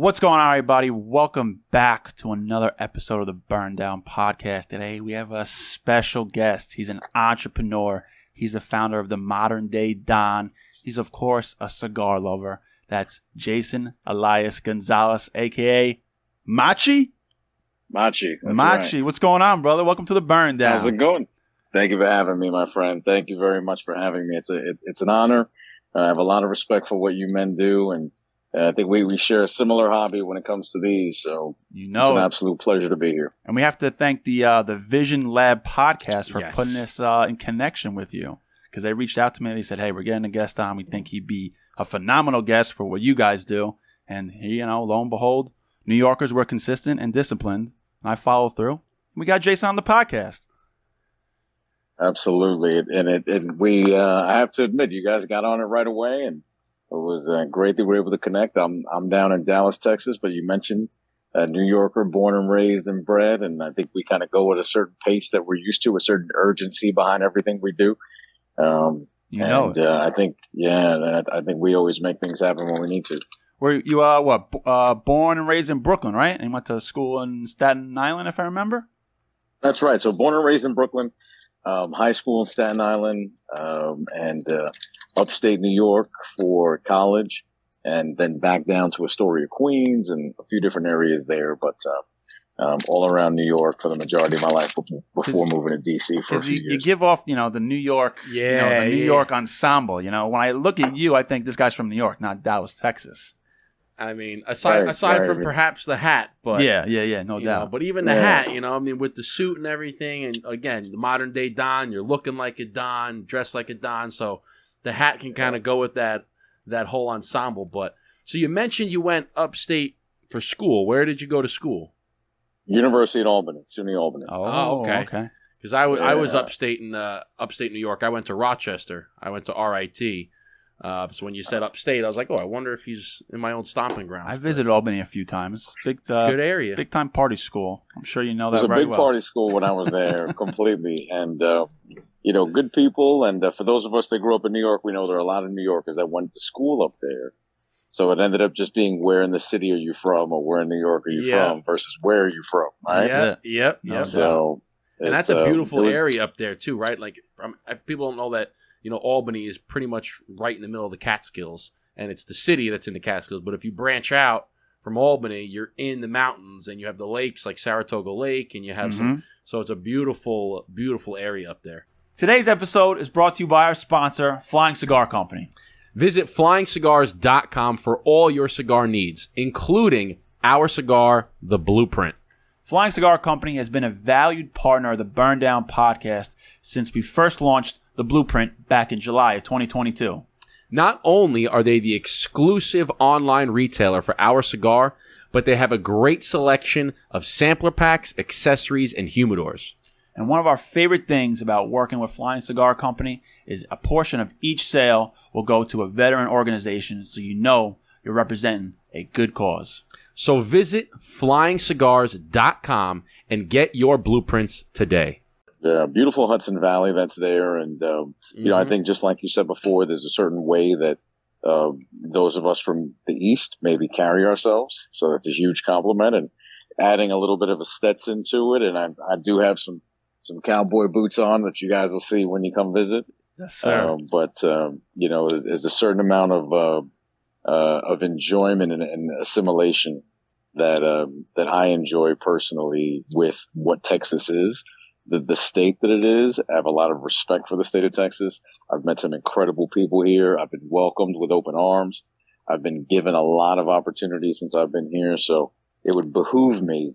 What's going on, everybody? Welcome back to another episode of the Burn Down Podcast. Today, we have a special guest. He's an entrepreneur. He's the founder of the Modern Day Don. He's, of course, a cigar lover. That's Jason Elias Gonzalez, a.k.a. Machi? Machi. Machi. Right. What's going on, brother? Welcome to the Burn Down. How's it going? Thank you for having me, my friend. Thank you very much for having me. It's an honor. I have a lot of respect for what you men do, and I think we share a similar hobby when it comes to these. So it's an absolute pleasure to be here. And we have to thank the Vision Lab podcast for putting this in connection with you, because they reached out to me and they said, "Hey, we're getting a guest on. We think he'd be a phenomenal guest for what you guys do." And lo and behold, New Yorkers were consistent and disciplined, and I followed through. We got Jason on the podcast. Absolutely, and we I have to admit, you guys got on it right away, and it was great that we were able to connect. I'm down in Dallas, Texas, but you mentioned a New Yorker, born and raised and bred, and I think we kind of go at a certain pace that we're used to, a certain urgency behind everything we do. I think we always make things happen when we need to. Were you born and raised in Brooklyn, right? And went to school in Staten Island, if I remember? That's right. So born and raised in Brooklyn. High school in Staten Island, and upstate New York for college, and then back down to Astoria, Queens, and a few different areas there, but all around New York for the majority of my life before moving to D.C. for a few years. You give off, the New York, the New York ensemble. When I look at you, I think this guy's from New York, not Dallas, Texas. I mean, aside from perhaps the hat, but no doubt. But even the hat, with the suit and everything, and again, the modern day Don, you're looking like a Don, dressed like a Don, so the hat can kind of go with that whole ensemble. But so you mentioned you went upstate for school. Where did you go to school? University at Albany, SUNY Albany. Oh, okay. Because I was upstate in upstate New York. I went to Rochester. I went to RIT. So when you said upstate, I was like, I wonder if he's in my old stomping grounds. I visited Albany a few times. Good area. Big time party school. I'm sure you know that very well. It was a big party school when I was there, completely. And, good people. And for those of us that grew up in New York, we know there are a lot of New Yorkers that went to school up there. So it ended up just being, where in the city are you from, or where in New York are you from versus where are you from, right? Yep. So, and that's a beautiful area up there too, right? Like, people don't know that. Albany is pretty much right in the middle of the Catskills, and it's the city that's in the Catskills. But if you branch out from Albany, you're in the mountains, and you have the lakes like Saratoga Lake, and you have so it's a beautiful, beautiful area up there. Today's episode is brought to you by our sponsor, Flying Cigar Company. Visit flyingcigars.com for all your cigar needs, including our cigar, The Blueprint. Flying Cigar Company has been a valued partner of the Burn Down Podcast since we first launched The Blueprint back in July of 2022. Not only are they the exclusive online retailer for our cigar, but they have a great selection of sampler packs, accessories, and humidors. And one of our favorite things about working with Flying Cigar Company is a portion of each sale will go to a veteran organization, so you're representing a good cause. So visit flyingcigars.com and get your blueprints today. Yeah, beautiful Hudson Valley that's there. And, I think just like you said before, there's a certain way that those of us from the East maybe carry ourselves. So that's a huge compliment. And adding a little bit of a Stetson to it. And I do have some cowboy boots on that you guys will see when you come visit. Yes, sir. There's a certain amount of enjoyment and assimilation that I enjoy personally with what Texas is, the state that it is. I have a lot of respect for the state of Texas. I've met some incredible people here. I've been welcomed with open arms. I've been given a lot of opportunities since I've been here. So it would behoove me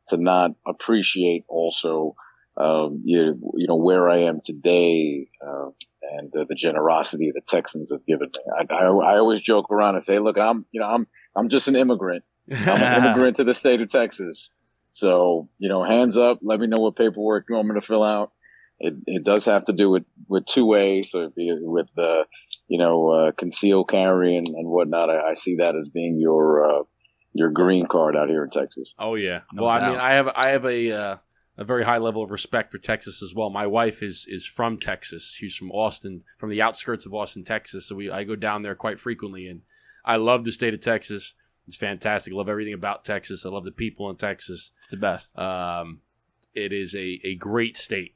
to not appreciate also, where I am today, and the generosity the Texans have given me. I always joke around and say, look, I'm just an immigrant. I'm an immigrant to the state of Texas. So, hands up, let me know what paperwork you want me to fill out. It does have to do with two-way. So with concealed carry and whatnot, I see that as being your green card out here in Texas. Oh yeah. No doubt. I mean, I have a very high level of respect for Texas as well. My wife is from Texas. She's from Austin, from the outskirts of Austin, Texas. So I go down there quite frequently, and I love the state of Texas. It's fantastic. I love everything about Texas. I love the people in Texas. It's the best. It is a great state.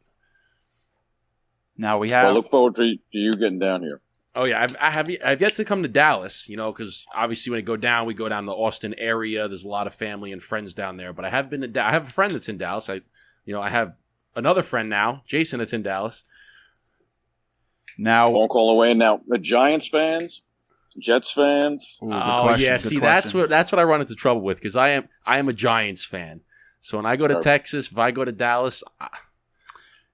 Now we have. Well, look forward to you getting down here. Oh yeah, I've yet to come to Dallas. Because obviously when we go down to the Austin area. There's a lot of family and friends down there. But I have been to. I have a friend that's in Dallas. I have another friend now, Jason, that's in Dallas. Now, phone call away. Now the Giants fans, Jets fans. Ooh, see, that's what I run into trouble with because I am a Giants fan. So when I go to Texas, if I go to Dallas.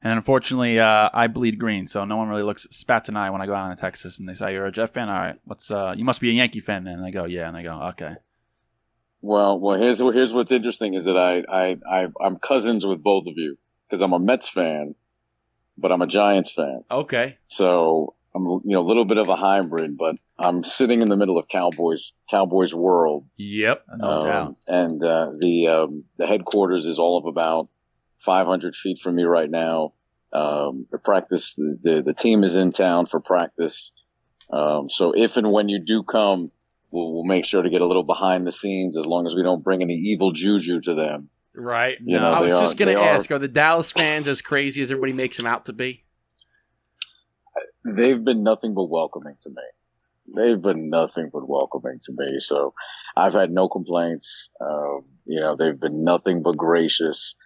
And unfortunately, I bleed green, so no one really spats an eye when I go down to Texas and they say, "You're a Jet fan? All right, you must be a Yankee fan then." And I go, "Yeah," and they go, "Okay." Well, here's what's interesting is that I'm cousins with both of you because I'm a Mets fan, but I'm a Giants fan. Okay. So I'm a little bit of a hybrid, but I'm sitting in the middle of Cowboys world. Yep, no doubt. And the headquarters is all of about 500 feet from me right now. The practice, the team is in town for practice. So if and when you do come, we'll make sure to get a little behind the scenes as long as we don't bring any evil juju to them. Right. I was just going to ask, are the Dallas fans as crazy as everybody makes them out to be? They've been nothing but welcoming to me. So I've had no complaints. They've been nothing but gracious.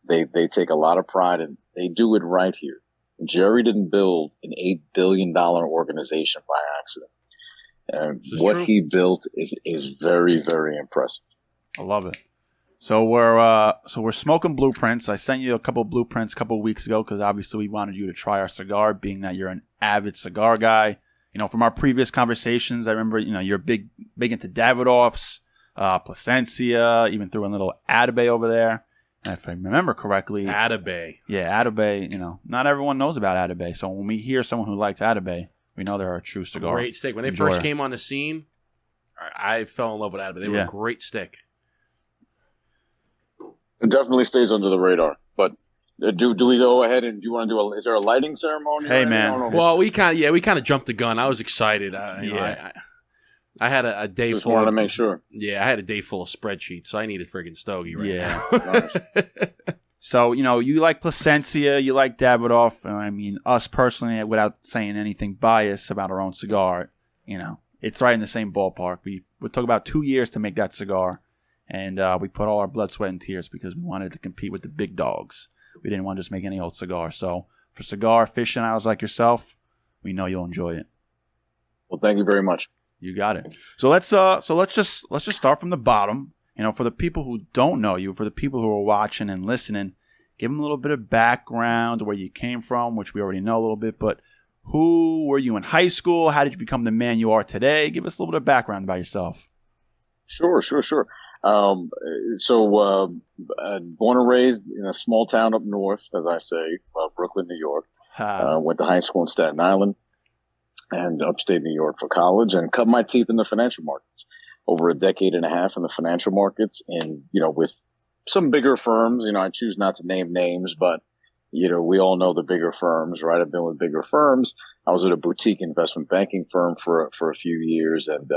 They take a lot of pride and they do it right here. Jerry didn't build an $8 billion organization by accident. And what he built is very, very impressive. I love it. So we're smoking blueprints. I sent you a couple of blueprints a couple of weeks ago because obviously we wanted you to try our cigar, being that you're an avid cigar guy. From our previous conversations, I remember you're big into Davidoffs, Plasencia, even threw a little Atabey over there. And if I remember correctly, Atabey. Yeah, Atabey. Not everyone knows about Atabey. So when we hear someone who likes Atabey, we know they're a true cigar. Great stick. When they first came on the scene, I fell in love with Atabey. They were a great stick. It definitely stays under the radar. But do we go ahead and do you want to do is there a lighting ceremony? Hey man. Well, we kind of jumped the gun. I was excited. I had a day Just full. wanted to make sure. Yeah, I had a day full of spreadsheets, so I need a friggin' stogie right now. Nice. So, you like Plasencia, you like Davidoff. I mean, us personally, without saying anything biased about our own cigar, it's right in the same ballpark. We took about 2 years to make that cigar, and we put all our blood, sweat, and tears because we wanted to compete with the big dogs. We didn't want to just make any old cigar. So, for cigar aficionados like yourself, we know you'll enjoy it. Well, thank you very much. You got it. So let's just start from the bottom. For the people who don't know you, for the people who are watching and listening, give them a little bit of background, where you came from, which we already know a little bit. But who were you in high school? How did you become the man you are today? Give us a little bit of background about yourself. Sure. Born and raised in a small town up north, as I say, Brooklyn, New York. Went to high school in Staten Island and upstate New York for college, and cut my teeth in the financial markets. Over a decade and a half in the financial markets, and with some bigger firms. I choose not to name names, but we all know the bigger firms, right? I've been with bigger firms. I was at a boutique investment banking firm for a few years, and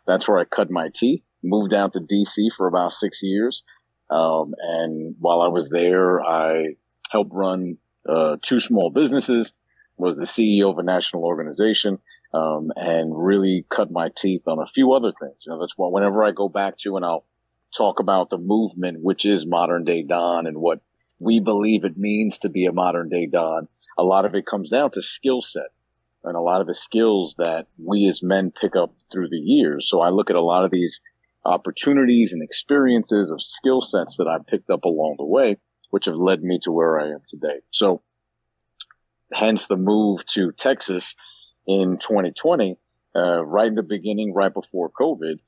that's where I cut my teeth. Moved down to DC for about 6 years, and while I was there, I helped run 2 small businesses. Was the CEO of a national organization. And really cut my teeth on a few other things. That's why whenever I go back to and I'll talk about the movement, which is modern day Don and what we believe it means to be a modern day Don, a lot of it comes down to skill set and a lot of the skills that we as men pick up through the years. So I look at a lot of these opportunities and experiences of skill sets that I picked up along the way, which have led me to where I am today. So hence the move to Texas in 2020, right in the beginning, right before COVID,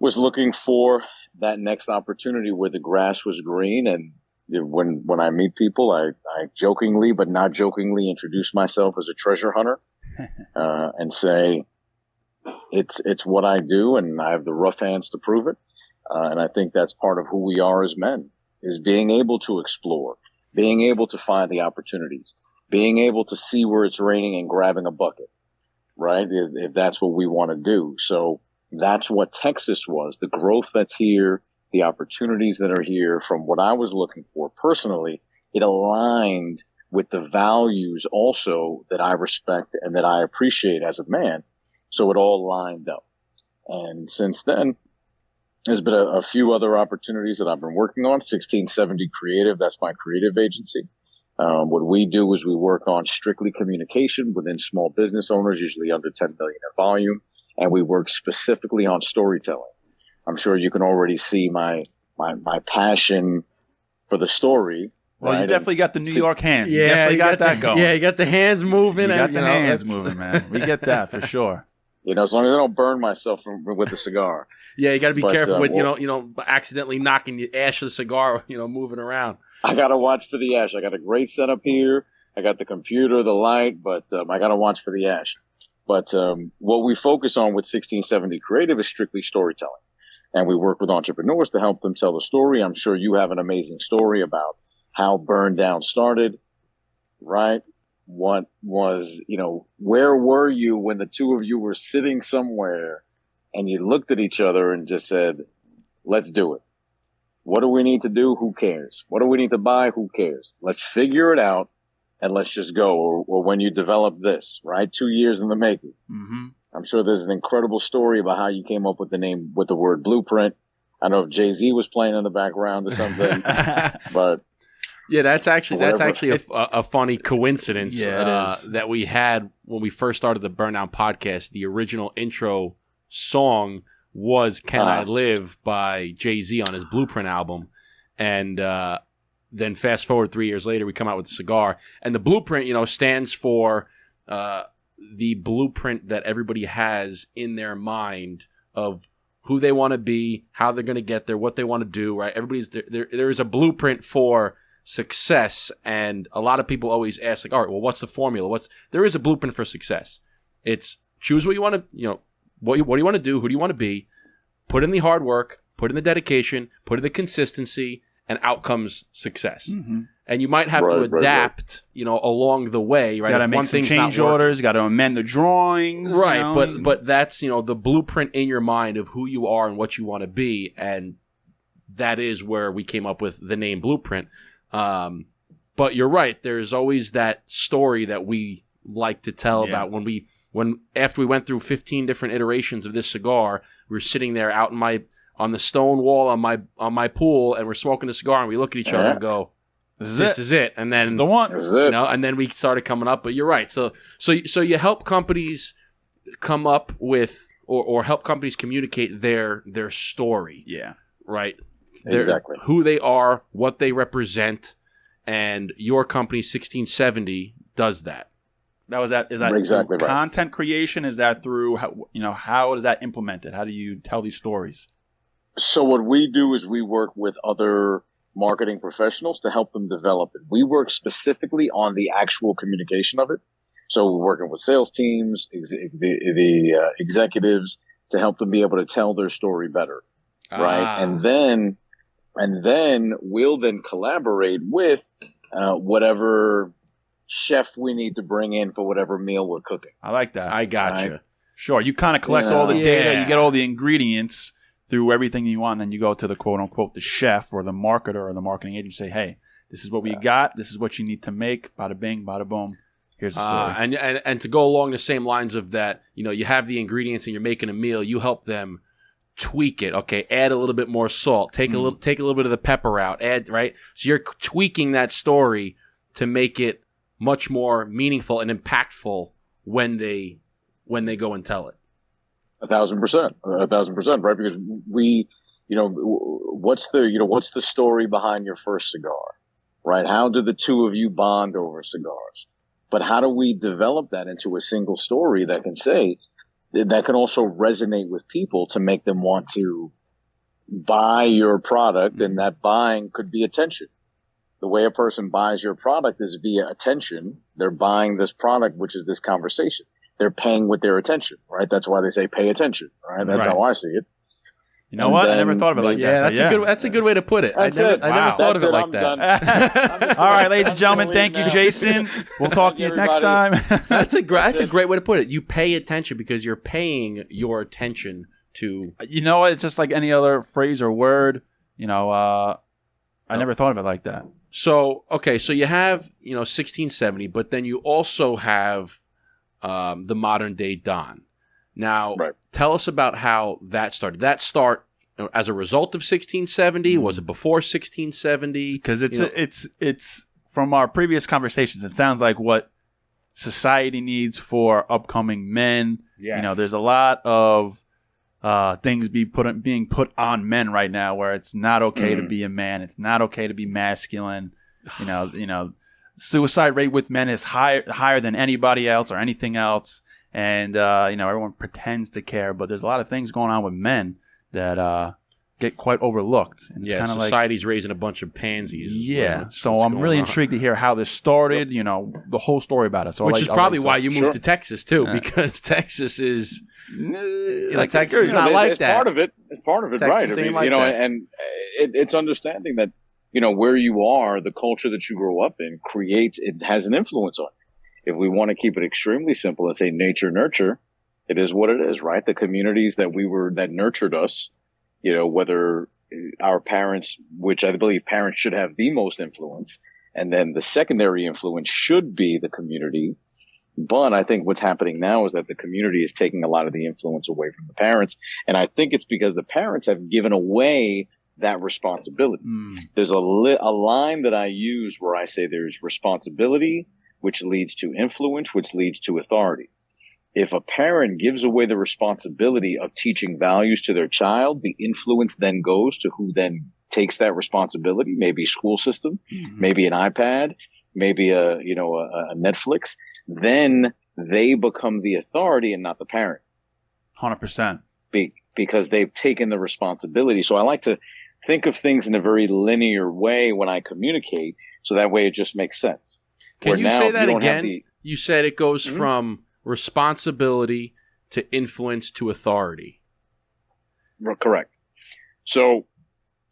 was looking for that next opportunity where the grass was green. And when I meet people, I jokingly, but not jokingly, introduce myself as a treasure hunter and say, it's what I do, and I have the rough hands to prove it. And I think that's part of who we are as men, is being able to explore, being able to find the opportunities, being able to see where it's raining and grabbing a bucket. Right? If that's what we want to do. So, that's what Texas was. The growth that's here, the opportunities that are here, from what I was looking for personally, it aligned with the values also that I respect and that I appreciate as a man. So it all lined up. And since then, there's been a few other opportunities that I've been working on. 1670 Creative, that's my creative agency. What we do is we work on strictly communication within small business owners, usually under 10 million in volume. And we work specifically on storytelling. I'm sure you can already see my passion for the story. Well, right? You definitely got the New York hands. Yeah, You definitely got that going. Yeah, you got the hands moving. You got the hands moving, man. We get that for sure. As long as I don't burn myself with the cigar. Yeah, you got to be careful with accidentally knocking the ash of the cigar, moving around. I got to watch for the ash. I got a great setup here. I got the computer, the light, but I got to watch for the ash. But what we focus on with 1670 Creative is strictly storytelling. And we work with entrepreneurs to help them tell the story. I'm sure you have an amazing story about how Burn Down started, right? What was, where were you when the two of you were sitting somewhere and you looked at each other and just said, let's do it. What do we need to do? Who cares? What do we need to buy? Who cares? Let's figure it out. And let's just go. Or when you develop this, right? 2 years in the making. Mm-hmm. I'm sure there's an incredible story about how you came up with the name, with the word blueprint. I don't know if Jay-Z was playing in the background or something, but yeah, that's actually a funny coincidence that we had when we first started the Burn Down podcast. The original intro song was "Can I Live" by Jay-Z on his Blueprint album, and then fast forward 3 years later, we come out with the cigar. And the blueprint, stands for the blueprint that everybody has in their mind of who they want to be, how they're going to get there, what they want to do, right? Everybody's there is a blueprint for success. And a lot of people always ask, like, all right, well, what's the formula? There is a blueprint for success. It's choose what you want to, what do you want to do? Who do you want to be? Put in the hard work, put in the dedication, put in the consistency, and out comes success. Mm-hmm. And you might have to adapt, along the way, right? You got to make some change orders. You got to amend the drawings, right? But that's the blueprint in your mind of who you are and what you want to be, and that is where we came up with the name Blueprint. But you're right. There's always that story that we like to tell about when after we went through 15 different iterations of this cigar, we were sitting there out on the stone wall on my pool, and we're smoking a cigar, and we look at each other and go, This is it. And then this is the one. And then we started coming up. But you're right. So you help companies come up with or help companies communicate their story. Yeah. Right. Exactly. Who they are, what they represent, and your company 1670 does that. Is that exactly through right. Content creation? Is that through how is that implemented? How do you tell these stories? So what we do is we work with other marketing professionals to help them develop it. We work specifically on the actual communication of it. So we're working with sales teams, the executives to help them be able to tell their story better, right? And then we'll then collaborate with whatever chef we need to bring in for whatever meal we're cooking. I like that. I gotcha. Right? Sure. You kind of collect all the data. You get all the ingredients through everything you want, and then you go to the quote-unquote the chef or the marketer or the marketing agent and say, hey, this is what we got. This is what you need to make. Bada bing, bada boom. Here's the story. And to go along the same lines of that, you have the ingredients and you're making a meal. You help them tweak it. Okay, add a little bit more salt. Take a little bit of the pepper out. Add, right? So you're tweaking that story to make it much more meaningful and impactful when they go and tell it. 1,000%, right? Because we, what's the story behind your first cigar, right? How do the two of you bond over cigars? But how do we develop that into a single story that can also resonate with people to make them want to buy your product? And that buying could be attention. The way a person buys your product is via attention. They're buying this product, which is this conversation. They're paying with their attention, right? That's why they say pay attention, right? That's how I see it. You know what? I never thought of it like that. That's a good way to put it. I never thought of it like that. All right, ladies and gentlemen, thank you, Jason. We'll talk to you next time. That's a great way to put it. You pay attention because you're paying your attention to... You know what? It's just like any other phrase or word. I never thought of it like that. So, okay, so you have, 1670, but then you also have the modern day Don. Now, Tell us about how that started. Did that start as a result of 1670? Was it before 1670? Because it's from our previous conversations, it sounds like what society needs for upcoming men. Yes. There's a lot of things being put on men right now, where it's not okay to be a man. It's not okay to be masculine. Suicide rate with men is higher than anybody else or anything else. And, everyone pretends to care, but there's a lot of things going on with men that get quite overlooked. And it's kind of society's raising a bunch of pansies. Yeah. So I'm really intrigued to hear how this started, the whole story about it. So Which is probably why you moved to Texas, too, because Texas is... Texas is not like that. It's part of it, right? And it's understanding that, where you are, the culture that you grow up in it has an influence on you. If we want to keep it extremely simple and say nature, nurture, it is what it is, right? The communities that nurtured us, whether our parents, which I believe parents should have the most influence, and then the secondary influence should be the community. But I think what's happening now is that the community is taking a lot of the influence away from the parents. And I think it's because the parents have given away that responsibility. There's a line that I use where I say there's responsibility, which leads to influence, which leads to authority. If a parent gives away the responsibility of teaching values to their child, the influence then goes to who then takes that responsibility, maybe school system, maybe an iPad, maybe a Netflix. Then they become the authority and not the parent. 100%. Because they've taken the responsibility. So I like to think of things in a very linear way when I communicate, so that way it just makes sense. Can you say that again? You said it goes from responsibility to influence to authority. Correct. So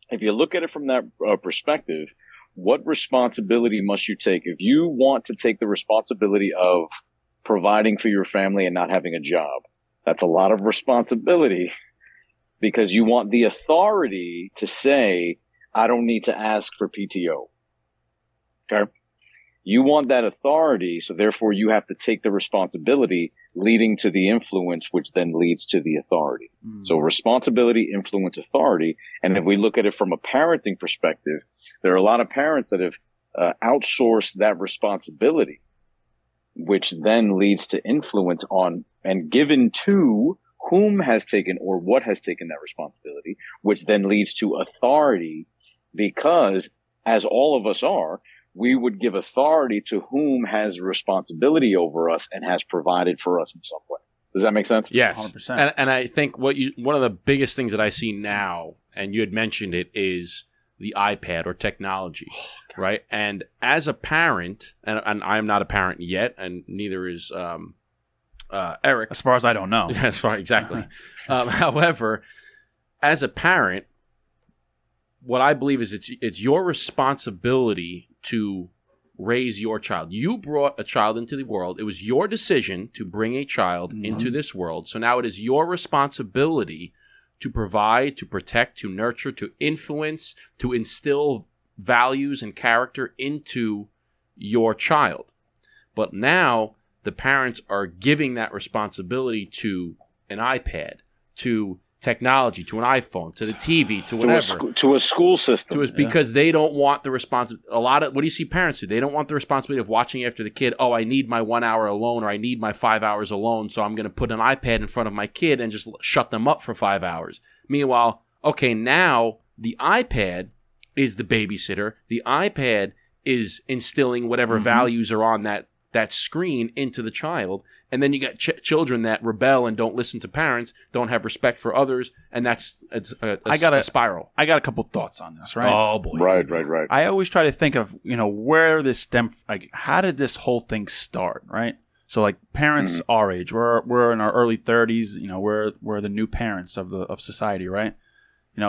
if you look at it from that perspective, what responsibility must you take? If you want to take the responsibility of providing for your family and not having a job, that's a lot of responsibility, because you want the authority to say, I don't need to ask for PTO. Okay? You want that authority, so therefore you have to take the responsibility, leading to the influence, which then leads to the authority. So responsibility, influence, authority. And if we look at it from a parenting perspective, there are a lot of parents that have outsourced that responsibility, which then leads to influence on and given to whom has taken or what has taken that responsibility, which then leads to authority, because as all of us are, we would give authority to whom has responsibility over us and has provided for us in some way. Does that make sense? Yes. 100%. And I think one of the biggest things that I see now, and you had mentioned it, is the iPad or technology, right? And as a parent, and I am not a parent yet, and neither is Eric. As far as I don't know. Exactly. However, as a parent, what I believe is it's your responsibility to raise your child. You brought a child into the world. It was your decision to bring a child into this world. So now it is your responsibility to provide, to protect, to nurture, to influence, to instill values and character into your child. But now the parents are giving that responsibility to an iPad, to technology, to an iPhone, to the TV, to whatever. To a school system. Because they don't want the responsibility. What do you see parents do? They don't want the responsibility of watching after the kid. Oh, I need my 1 hour alone, or I need my 5 hours alone, so I'm going to put an iPad in front of my kid and just shut them up for 5 hours. Meanwhile, okay, now the iPad is the babysitter. The iPad is instilling whatever values are on that screen into the child. And then you got children that rebel and don't listen to parents, don't have respect for others, and it's a spiral. I got a couple thoughts on this, right? Oh, boy. Right. I always try to think of, where this how did this whole thing start, right? So, like, parents our age, we're in our early 30s, we're the new parents of society, right?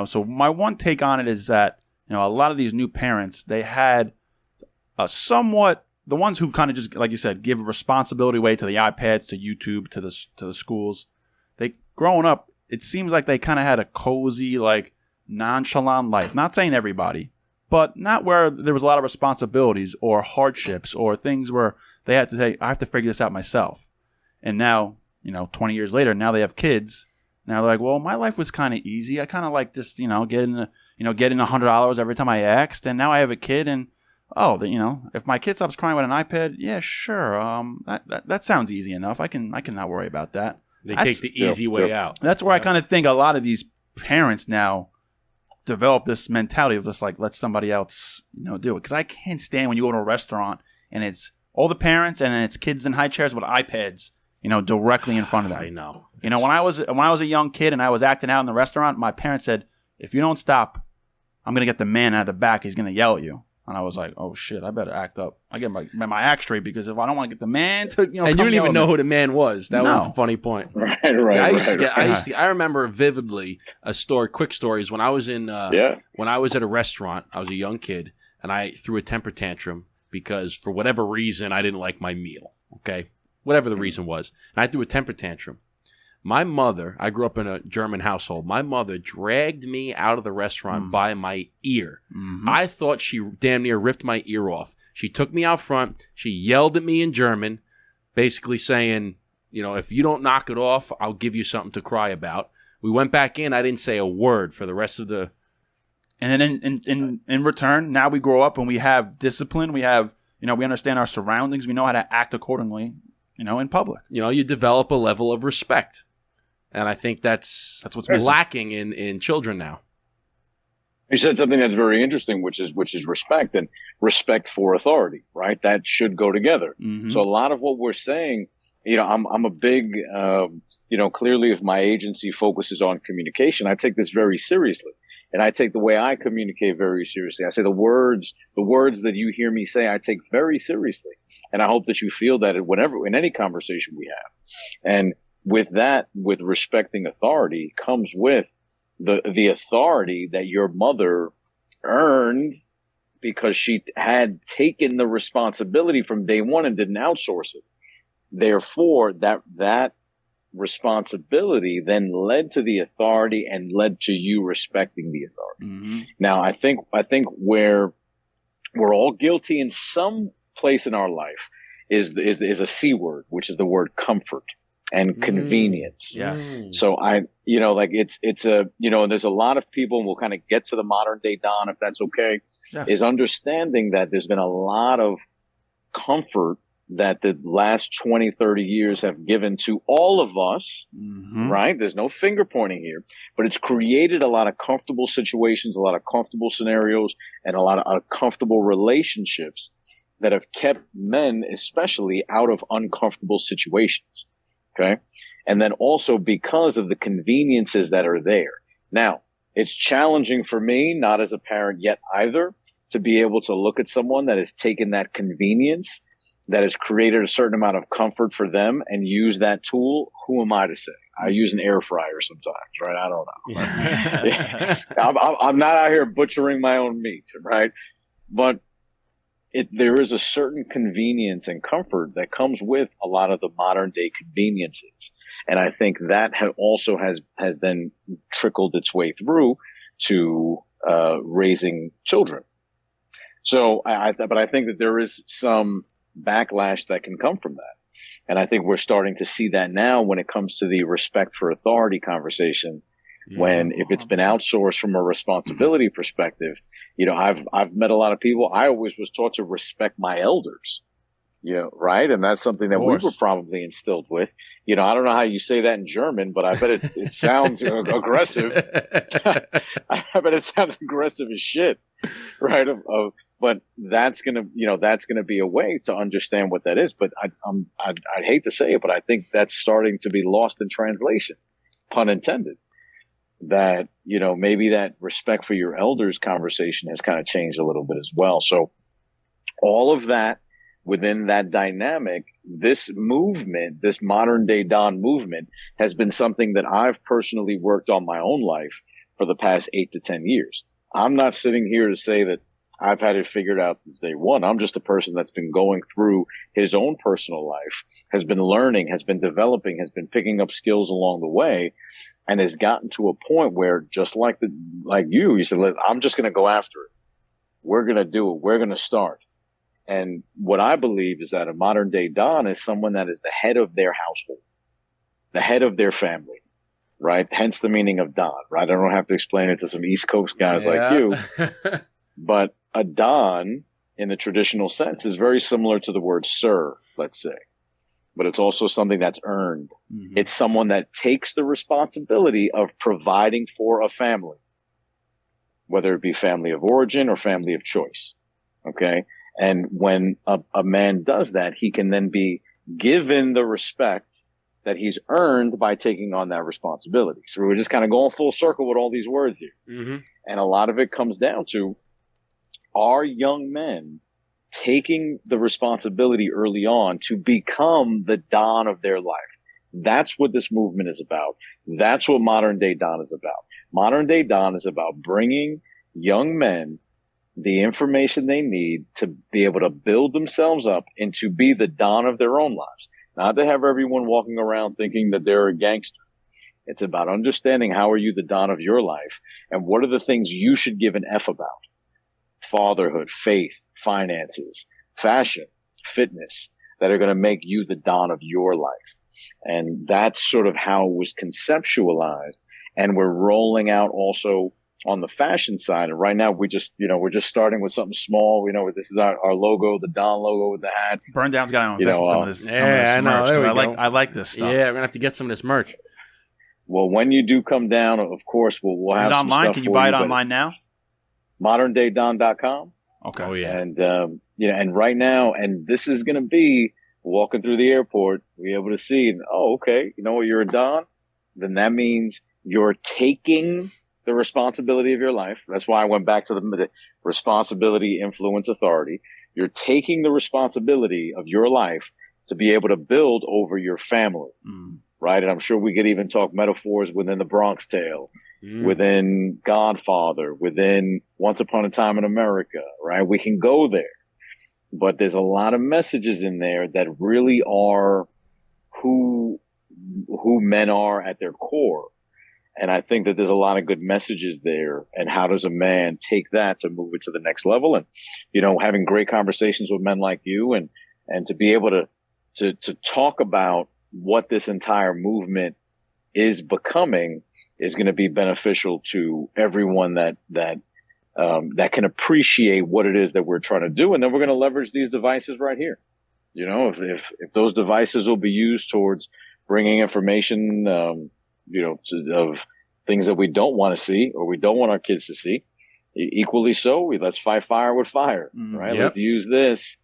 So my one take on it is that, a lot of these new parents, they had a somewhat, the ones who kind of just, like you said, give responsibility away to the iPads, to YouTube, to the schools. Growing up, it seems like they kind of had a cozy, like nonchalant life. Not saying everybody, but not where there was a lot of responsibilities or hardships or things where they had to say, I have to figure this out myself. And now, 20 years later, now they have kids. Now they're like, well, my life was kind of easy. I kind of like just, getting $100 every time I asked. And now I have a kid and, if my kid stops crying with an iPad, yeah, sure. That sounds easy enough. I can not worry about that. They take the easy way out. That's where I kind of think a lot of these parents now develop this mentality of just like, let somebody else, do it. Because I can't stand when you go to a restaurant and it's all the parents and then it's kids in high chairs with iPads, directly in front of them. I know. When I was a young kid and I was acting out in the restaurant, my parents said, if you don't stop, I'm going to get the man out of the back. He's going to yell at you. And I was like, oh, shit, I better act up. I get my act straight because if I don't want to get the man to, and you didn't even know who the man was. That was the funny point. Right. I remember vividly quick stories when I was when I was at a restaurant. I was a young kid and I threw a temper tantrum because for whatever reason, I didn't like my meal. Okay. Whatever the reason was. And I threw a temper tantrum. My mother, I grew up in a German household. My mother dragged me out of the restaurant by my ear. Mm-hmm. I thought she damn near ripped my ear off. She took me out front. She yelled at me in German, basically saying, if you don't knock it off, I'll give you something to cry about. We went back in. I didn't say a word for the rest of the... And then in return, now we grow up and we have discipline. We have, we understand our surroundings. We know how to act accordingly, in public. You develop a level of respect. And I think that's what's lacking in children now. You said something that's very interesting, which is respect and respect for authority, right? That should go together. Mm-hmm. So a lot of what we're saying, I'm a big, clearly if my agency focuses on communication, I take this very seriously. And I take the way I communicate very seriously. I say the words that you hear me say, I take very seriously. And I hope that you feel that in any conversation we have. And with that, with respecting authority comes with the authority that your mother earned because she had taken the responsibility from day one and didn't outsource it. Therefore, that responsibility then led to the authority and led to you respecting the authority. Mm-hmm. Now, I think where we're all guilty in some place in our life is a C word, which is the word comfort and convenience. Yes. So it's a, there's a lot of people, and we'll kind of get to the modern day Don, if that's okay, is understanding that there's been a lot of comfort that the last 20, 30 years have given to all of us, right? There's no finger pointing here, but it's created a lot of comfortable situations, a lot of comfortable scenarios, and a lot of uncomfortable relationships that have kept men especially out of uncomfortable situations. Okay. And then also because of the conveniences that are there. Now, it's challenging for me, not as a parent yet either, to be able to look at someone that has taken that convenience, that has created a certain amount of comfort for them and use that tool. Who am I to say? I use an air fryer sometimes, right? I don't know. I'm not out here butchering my own meat, right? But there is a certain convenience and comfort that comes with a lot of the modern day conveniences. And I think that also has then trickled its way through to raising children. So but I think that there is some backlash that can come from that. And I think we're starting to see that now when it comes to the respect for authority conversation. When if it's been outsourced from a responsibility perspective, I've met a lot of people. I always was taught to respect my elders, right? And that's something that we were probably instilled with. I don't know how you say that in German, but I bet it sounds aggressive. I bet it sounds aggressive as shit, right? But that's gonna be a way to understand what that is. But I'd hate to say it, but I think that's starting to be lost in translation, pun intended. That, maybe that respect for your elders conversation has kind of changed a little bit as well. So all of that within that dynamic, this movement, this modern day Don movement has been something that I've personally worked on my own life for the past 8 to 10 years. I'm not sitting here to say that I've had it figured out since day one. I'm just a person that's been going through his own personal life, has been learning, has been developing, has been picking up skills along the way, and has gotten to a point where, just like you said, I'm just going to go after it. We're going to do it. We're going to start. And what I believe is that a modern day Don is someone that is the head of their household, the head of their family. Right? Hence the meaning of Don, right? I don't have to explain it to some East Coast guys like you. But a Don, in the traditional sense, is very similar to the word sir, let's say. But it's also something that's earned. Mm-hmm. It's someone that takes the responsibility of providing for a family, whether it be family of origin or family of choice. Okay? And when a man does that, he can then be given the respect that he's earned by taking on that responsibility. So we're just kind of going full circle with all these words here. Mm-hmm. And a lot of it comes down to, are young men taking the responsibility early on to become the Don of their life? That's what this movement is about. That's what modern day Don is about. Modern day Don is about bringing young men the information they need to be able to build themselves up and to be the Don of their own lives. Not to have everyone walking around thinking that they're a gangster. It's about understanding how are you the Don of your life and what are the things you should give an F about. Fatherhood, faith, finances, fashion, fitness that are going to make you the Don of your life. And that's sort of how it was conceptualized. And we're rolling out also on the fashion side. And right now we're just starting with something small. We know this is our logo, the Don logo with the hats. Burn Down's got to invest in some of this merch. I like this stuff. Yeah, we're gonna have to get some of this merch. Well, when you do come down, of course, we'll have it some online? Stuff Can you buy it online now? moderndaydon.com. Okay. Oh yeah. And and right now, and this is gonna be walking through the airport, be able to see, okay, you know what, you're a Don, then that means you're taking the responsibility of your life. That's why I went back to the responsibility, influence, authority. You're taking the responsibility of your life to be able to build over your family, right? And I'm sure we could even talk metaphors within the Bronx Tale, within Godfather, within Once Upon a Time in America, right? We can go there. But there's a lot of messages in there that really are who men are at their core. And I think that there's a lot of good messages there. And how does a man take that to move it to the next level? And, having great conversations with men like you and to be able to talk about what this entire movement is becoming is going to be beneficial to everyone that can appreciate what it is that we're trying to do. And then we're going to leverage these devices right here. If those devices will be used towards bringing information, of things that we don't want to see or we don't want our kids to see. Equally so, let's fight fire with fire, right? Yep. Let's use this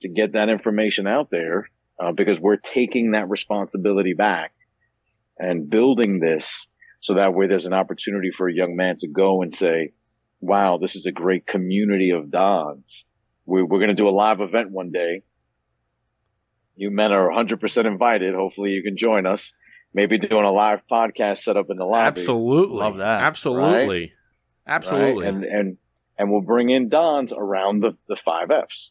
to get that information out there because we're taking that responsibility back and building this so that way there's an opportunity for a young man to go and say, wow, this is a great community of Dons. We're going to do a live event one day. You men are 100% invited. Hopefully you can join us. Maybe doing a live podcast set up in the lobby. Absolutely. Love that. Absolutely. Right? Absolutely. Right? And we'll bring in Dons around the 5 Fs.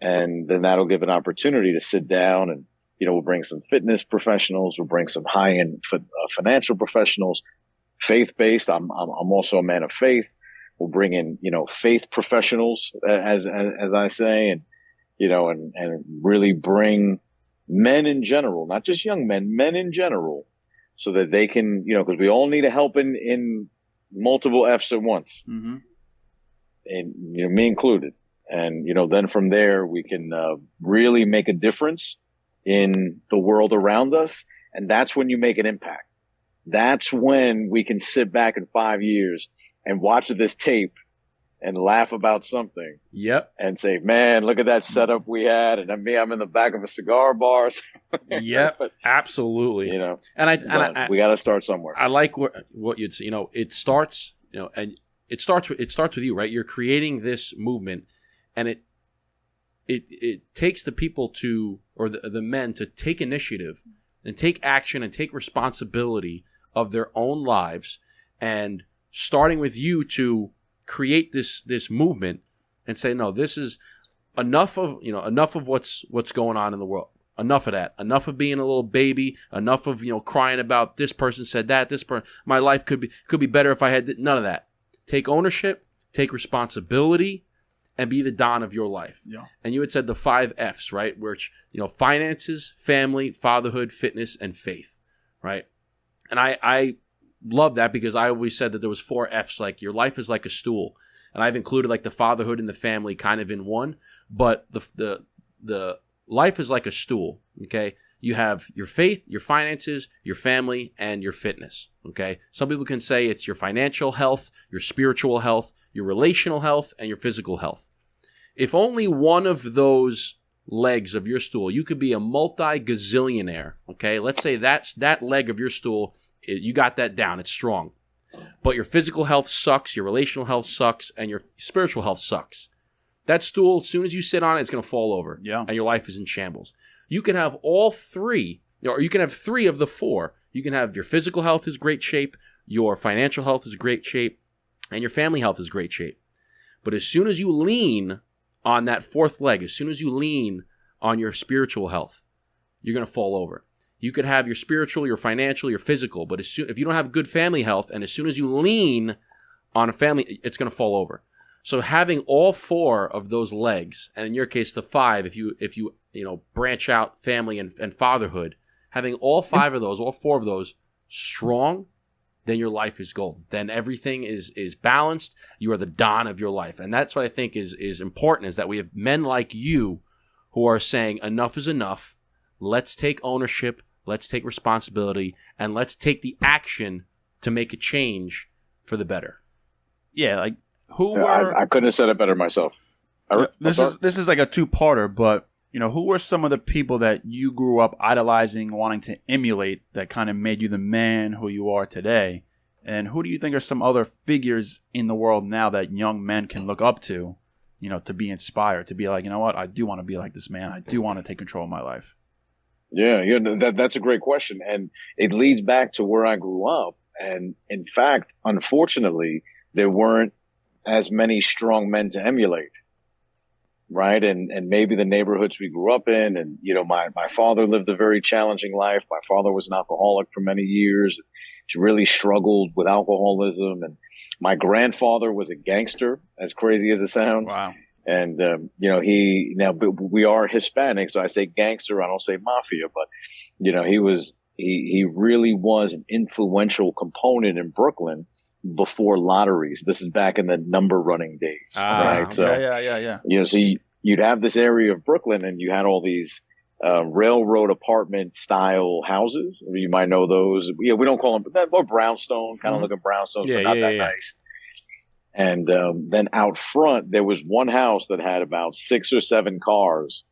And then that'll give an opportunity to sit down and, we'll bring some fitness professionals. We'll bring some high-end financial professionals, faith-based. I'm also a man of faith. We'll bring in, faith professionals, as I say, and really bring men in general, not just young men in general, so that they can, because we all need a help in multiple F's at once, and me included. And then from there we can really make a difference in the world around us, and that's when you make an impact. That's when we can sit back in 5 years and watch this tape and laugh about something. Yep. And say, man, look at that setup we had. And I'm in the back of a cigar bar. Yep. But, absolutely. And we got to start somewhere. I like what you'd say. It starts, and it starts with you, right? You're creating this movement, and it takes the people or the men to take initiative and take action and take responsibility of their own lives, and starting with you to create this movement and say, no, this is enough of what's going on in the world. Enough of that. Enough of being a little baby. Enough of crying about this person said that. This person, my life could be better if I had none of that. Take ownership. Take responsibility. And be the Don of your life. Yeah. And you had said the 5 F's, right? Which, finances, family, fatherhood, fitness, and faith, right? And I love that because I always said that there was 4 F's, like your life is like a stool. And I've included like the fatherhood and the family kind of in one, but the life is like a stool, okay? You have your faith, your finances, your family, and your fitness, okay? Some people can say it's your financial health, your spiritual health, your relational health, and your physical health. If only one of those legs of your stool, you could be a multi-gazillionaire, okay? Let's say that leg of your stool, you got that down, it's strong. But your physical health sucks, your relational health sucks, and your spiritual health sucks. That stool, as soon as you sit on it, it's going to fall over. Yeah. And your life is in shambles. You can have all 3, or you can have 3 of the 4. You can have your physical health is great shape, your financial health is great shape, and your family health is great shape. But as soon as you lean on that 4th leg, as soon as you lean on your spiritual health, you're going to fall over. You could have your spiritual, your financial, your physical, but if you don't have good family health, and as soon as you lean on a family, it's going to fall over. So having all 4 of those legs, and in your case the 5, if you branch out family and fatherhood, having all 5 of those, all 4 of those strong, then your life is gold. Then everything is balanced. You are the Don of your life, and that's what I think is important. Is that we have men like you who are saying enough is enough. Let's take ownership. Let's take responsibility, and let's take the action to make a change for the better. Yeah, like. I couldn't have said it better myself. This is like a 2-parter, but who were some of the people that you grew up idolizing, wanting to emulate, that kind of made you the man who you are today? And who do you think are some other figures in the world now that young men can look up to, to be inspired, to be like, you know what, I do want to be like this man. I do want to take control of my life. Yeah, that's a great question, and it leads back to where I grew up. And in fact, unfortunately, there weren't as many strong men to emulate, right? And maybe the neighborhoods we grew up in, and my father lived a very challenging life. My father was an alcoholic for many years. He really struggled with alcoholism, and my grandfather was a gangster, as crazy as it sounds. Wow. And we are Hispanic, so I say gangster, I don't say mafia, but he really was an influential component in Brooklyn before lotteries. This is back in the number running days, right? Okay. So yeah. So you'd have this area of Brooklyn, and you had all these railroad apartment style houses. You might know those. Yeah, we don't call them, or brownstone, kind of looking brownstones, but not that nice. And then out front, there was one house that had about 6 or 7 cars.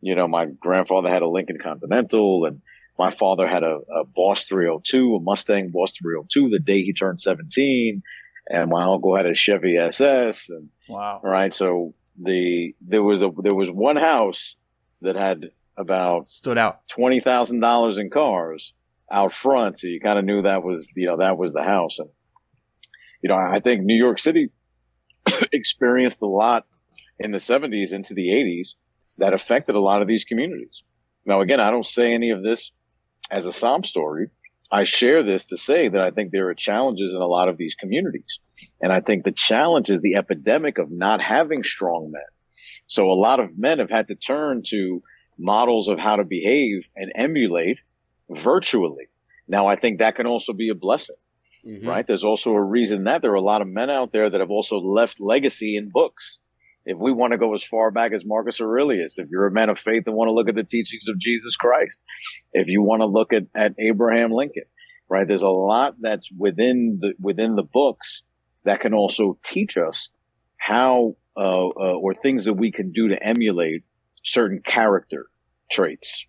My grandfather had a Lincoln Continental, and my father had a Boss 302, a Mustang Boss 302 the day he turned 17. And my uncle had a Chevy SS. And, wow. Right. So there was one house that had about stood out $20,000 in cars out front. So you kind of knew that was the house. And, I think New York City experienced a lot in the 70s into the 80s that affected a lot of these communities. Now, again, I don't say any of this as a sob story. I share this to say that I think there are challenges in a lot of these communities. And I think the challenge is the epidemic of not having strong men. So a lot of men have had to turn to models of how to behave and emulate virtually. Now, I think that can also be a blessing. Mm-hmm. Right. There's also a reason that there are a lot of men out there that have also left legacy in books. If we want to go as far back as Marcus Aurelius, if you're a man of faith and want to look at the teachings of Jesus Christ, if you want to look at Abraham Lincoln, right? There's a lot that's within the books that can also teach us how or things that we can do to emulate certain character traits.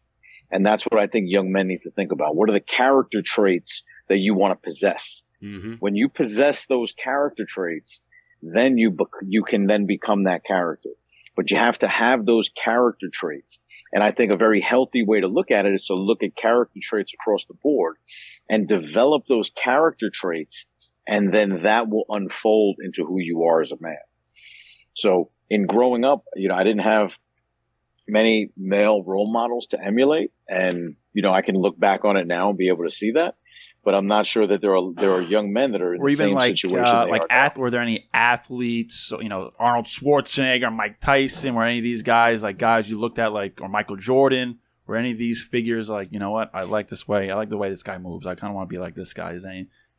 And that's what I think young men need to think about. What are the character traits that you want to possess? Mm-hmm. When you possess those character traits, then you can then become that character. But you have to have those character traits. And I think a very healthy way to look at it is to look at character traits across the board and develop those character traits. And then that will unfold into who you are as a man. So in growing up, I didn't have many male role models to emulate, and I can look back on it now and be able to see that. But I'm not sure that there are young men that are in the same situation. Were there any athletes, Arnold Schwarzenegger, Mike Tyson, were any of these guys like guys you looked at, like, or Michael Jordan? Were any of these figures like, you know what, I like this way. I like the way this guy moves. I kind of want to be like this guy. Is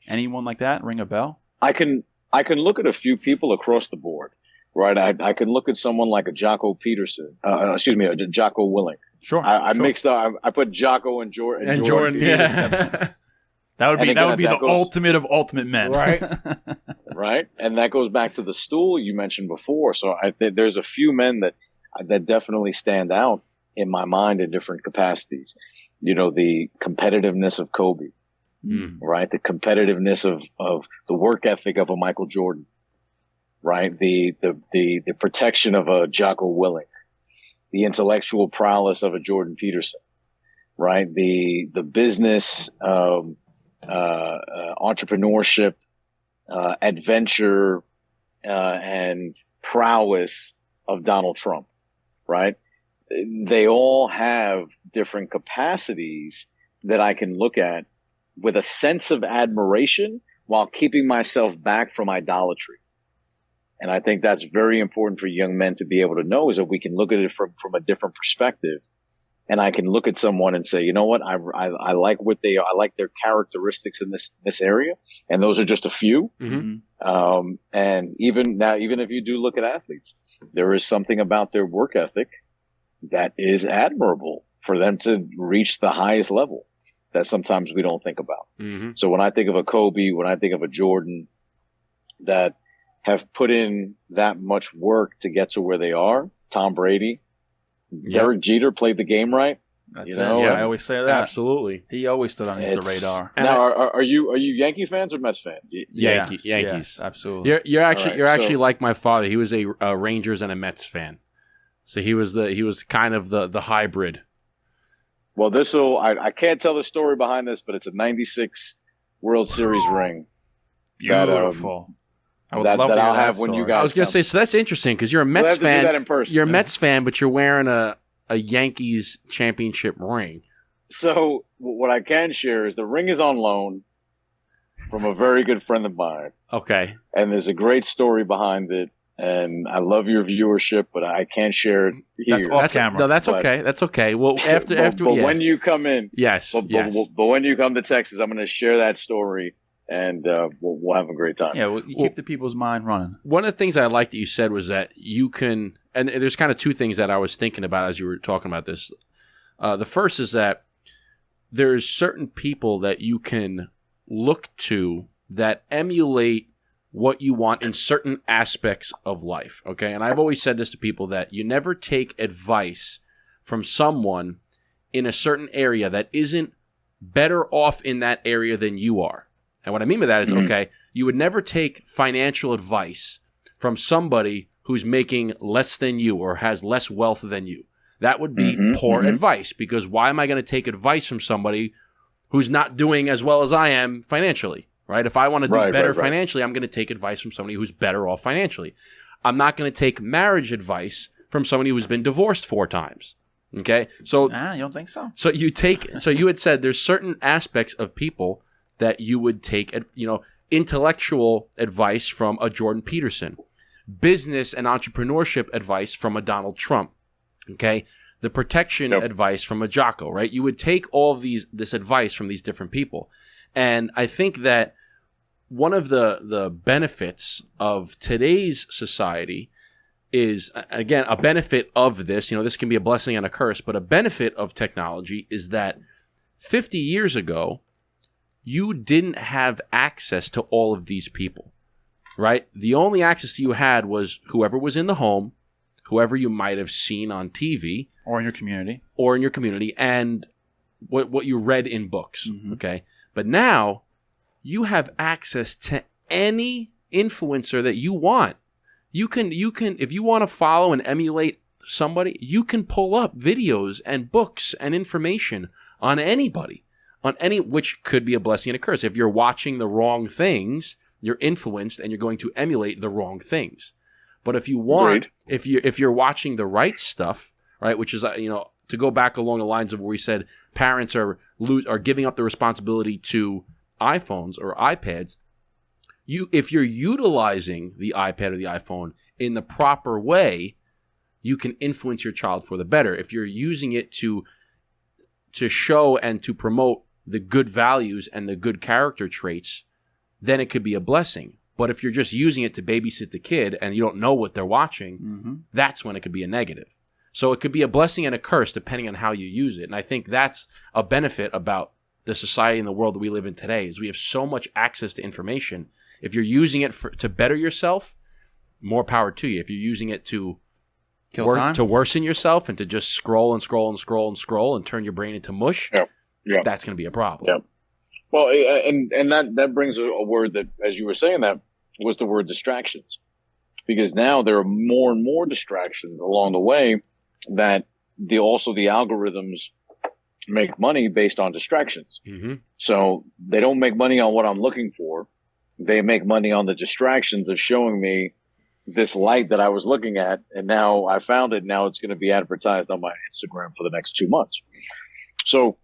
anyone like that ring a bell? I can look at a few people across the board, right? I can look at someone like a Jocko Peterson, a Jocko Willink. Sure. I mixed up. I put Jocko and Jordan. And Jordan, yeah. That would be the ultimate of ultimate men, right? Right, and that goes back to the stool you mentioned before. So there's a few men that definitely stand out in my mind in different capacities. The competitiveness of Kobe, right? The competitiveness of the work ethic of a Michael Jordan, right? The protection of a Jocko Willink, the intellectual prowess of a Jordan Peterson, right? The business. Entrepreneurship, adventure, and prowess of Donald Trump, right? They all have different capacities that I can look at with a sense of admiration while keeping myself back from idolatry. And I think that's very important for young men to be able to know, is that we can look at it from a different perspective. And I can look at someone and say, you know what, I like what they are. I like their characteristics in this area. And those are just a few. Mm-hmm. And even if you do look at athletes, there is something about their work ethic that is admirable for them to reach the highest level that sometimes we don't think about. Mm-hmm. So when I think of a Kobe, when I think of a Jordan that have put in that much work to get to where they are, Tom Brady, Derek Jeter played the game right. That's it. Yeah, I always say that. Absolutely. He always stood underneath the radar. Now, are you Yankee fans or Mets fans? Yankees. Yes, absolutely. You're actually like my father. He was a Rangers and a Mets fan. So he was kind of the hybrid. Well, I can't tell the story behind this, but it's a '96 World Series ring. Beautiful. I would love to have when you guys. I was going to say, so that's interesting because you're a Mets fan. Do that in person. You're a Mets fan, but you're wearing a Yankees championship ring. So what I can share is the ring is on loan from a very good friend of mine. Okay. And there's a great story behind it. And I love your viewership, but I can't share it here. That's off camera. No, that's okay. That's okay. Well, but when you come in, yes. But when you come to Texas, I'm going to share that story. And we'll have a great time. Yeah, you keep the people's mind running. One of the things I liked that you said was that you can, and there's kind of two things that I was thinking about as you were talking about this. The first is that there's certain people that you can look to that emulate what you want in certain aspects of life, okay? And I've always said this to people, that you never take advice from someone in a certain area that isn't better off in that area than you are. And what I mean by that is, okay, you would never take financial advice from somebody who's making less than you or has less wealth than you. That would be poor advice, because why am I going to take advice from somebody who's not doing as well as I am financially, right? If I want to do better financially, I'm going to take advice from somebody who's better off financially. I'm not going to take marriage advice from somebody who's been divorced 4 times. Okay? So you don't think so? So you had said there's certain aspects of people that you would take, intellectual advice from a Jordan Peterson, business and entrepreneurship advice from a Donald Trump, okay? The protection advice from a Jocko, right? You would take all of this advice from these different people. And I think that one of the benefits of today's society is, again, a benefit of this, this can be a blessing and a curse, but a benefit of technology is that 50 years ago, you didn't have access to all of these people, right? The only access you had was whoever was in the home, whoever you might have seen on TV. Or in your community. And what you read in books, okay? But now, you have access to any influencer that you want. You can, if you want to follow and emulate somebody, you can pull up videos and books and information on anybody. Which could be a blessing and a curse. If you're watching the wrong things, you're influenced and you're going to emulate the wrong things. But if you want, Agreed. if you're watching the right stuff, right, which is to go back along the lines of where we said parents are giving up the responsibility to iPhones or iPads. If you're utilizing the iPad or the iPhone in the proper way, you can influence your child for the better. If you're using it to show and to promote the good values and the good character traits, then it could be a blessing. But if you're just using it to babysit the kid and you don't know what they're watching, that's when it could be a negative. So it could be a blessing and a curse depending on how you use it. And I think that's a benefit about the society and the world that we live in today is we have so much access to information. If you're using it to better yourself, more power to you. If you're using it to worsen yourself and to just scroll and scroll and scroll and scroll and turn your brain into mush, that's going to be a problem. Yeah. Well, and that brings a word that, as you were saying, that was the word distractions. Because now there are more and more distractions along the way that the algorithms make money based on distractions. Mm-hmm. So they don't make money on what I'm looking for. They make money on the distractions of showing me this light that I was looking at, and now I found it. Now it's going to be advertised on my Instagram for the next 2 months. So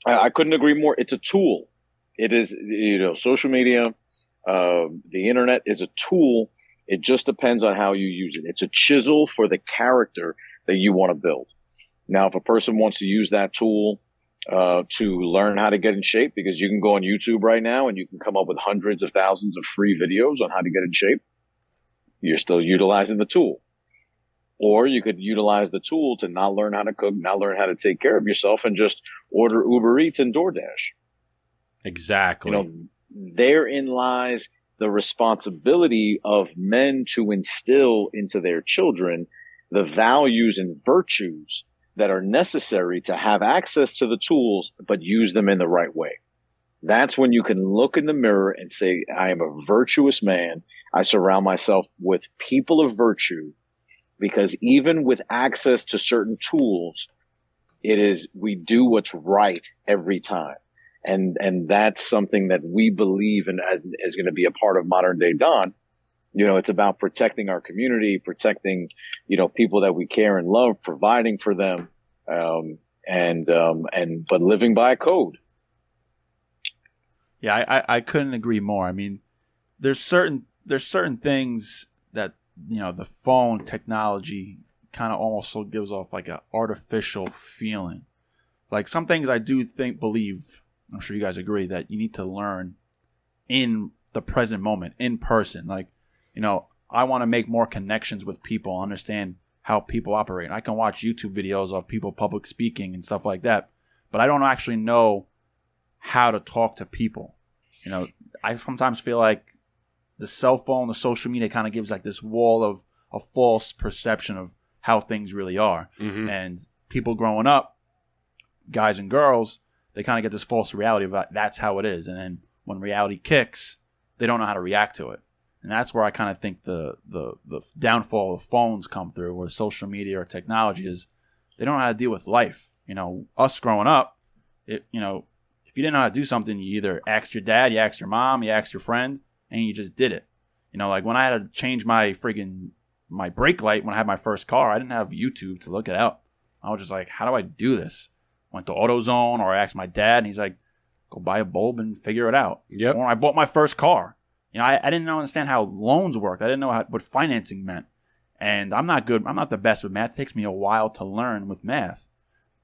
I couldn't agree more. It's a tool. It is, social media, the internet is a tool. It just depends on how you use it. It's a chisel for the character that you want to build. Now, if a person wants to use that tool to learn how to get in shape, because you can go on YouTube right now and you can come up with hundreds of thousands of free videos on how to get in shape, you're still utilizing the tool. Or you could utilize the tool to not learn how to cook, not learn how to take care of yourself, and just order Uber Eats and DoorDash. Exactly. Therein lies the responsibility of men to instill into their children the values and virtues that are necessary to have access to the tools, but use them in the right way. That's when you can look in the mirror and say, I am a virtuous man. I surround myself with people of virtue, because even with access to certain tools, we do what's right every time. And that's something that we believe in is going to be a part of modern day Don. It's about protecting our community, protecting, people that we care and love, providing for them, but living by a code. Yeah, I couldn't agree more. I mean, there's certain things that, the phone technology kind of also gives off like an artificial feeling. Like some things I do believe, I'm sure you guys agree, that you need to learn in the present moment, in person. Like, I want to make more connections with people, understand how people operate. I can watch YouTube videos of people public speaking and stuff like that, but I don't actually know how to talk to people. I sometimes feel like the cell phone, the social media kind of gives like this wall of a false perception of how things really are. Mm-hmm. And people growing up, guys and girls, they kind of get this false reality of that's how it is. And then when reality kicks, they don't know how to react to it. And that's where I kind of think the downfall of phones come through, where social media or technology is they don't know how to deal with life. Us growing up, if you didn't know how to do something, you either asked your dad, you asked your mom, you asked your friend, and you just did it. Like when I had to change my brake light when I had my first car, I didn't have YouTube to look it up. I was just like, how do I do this? Went to AutoZone, or I asked my dad, and he's like, go buy a bulb and figure it out. Yep. Or I bought my first car. I didn't understand how loans worked. I didn't know what financing meant. And I'm not good. I'm not the best with math. It takes me a while to learn with math.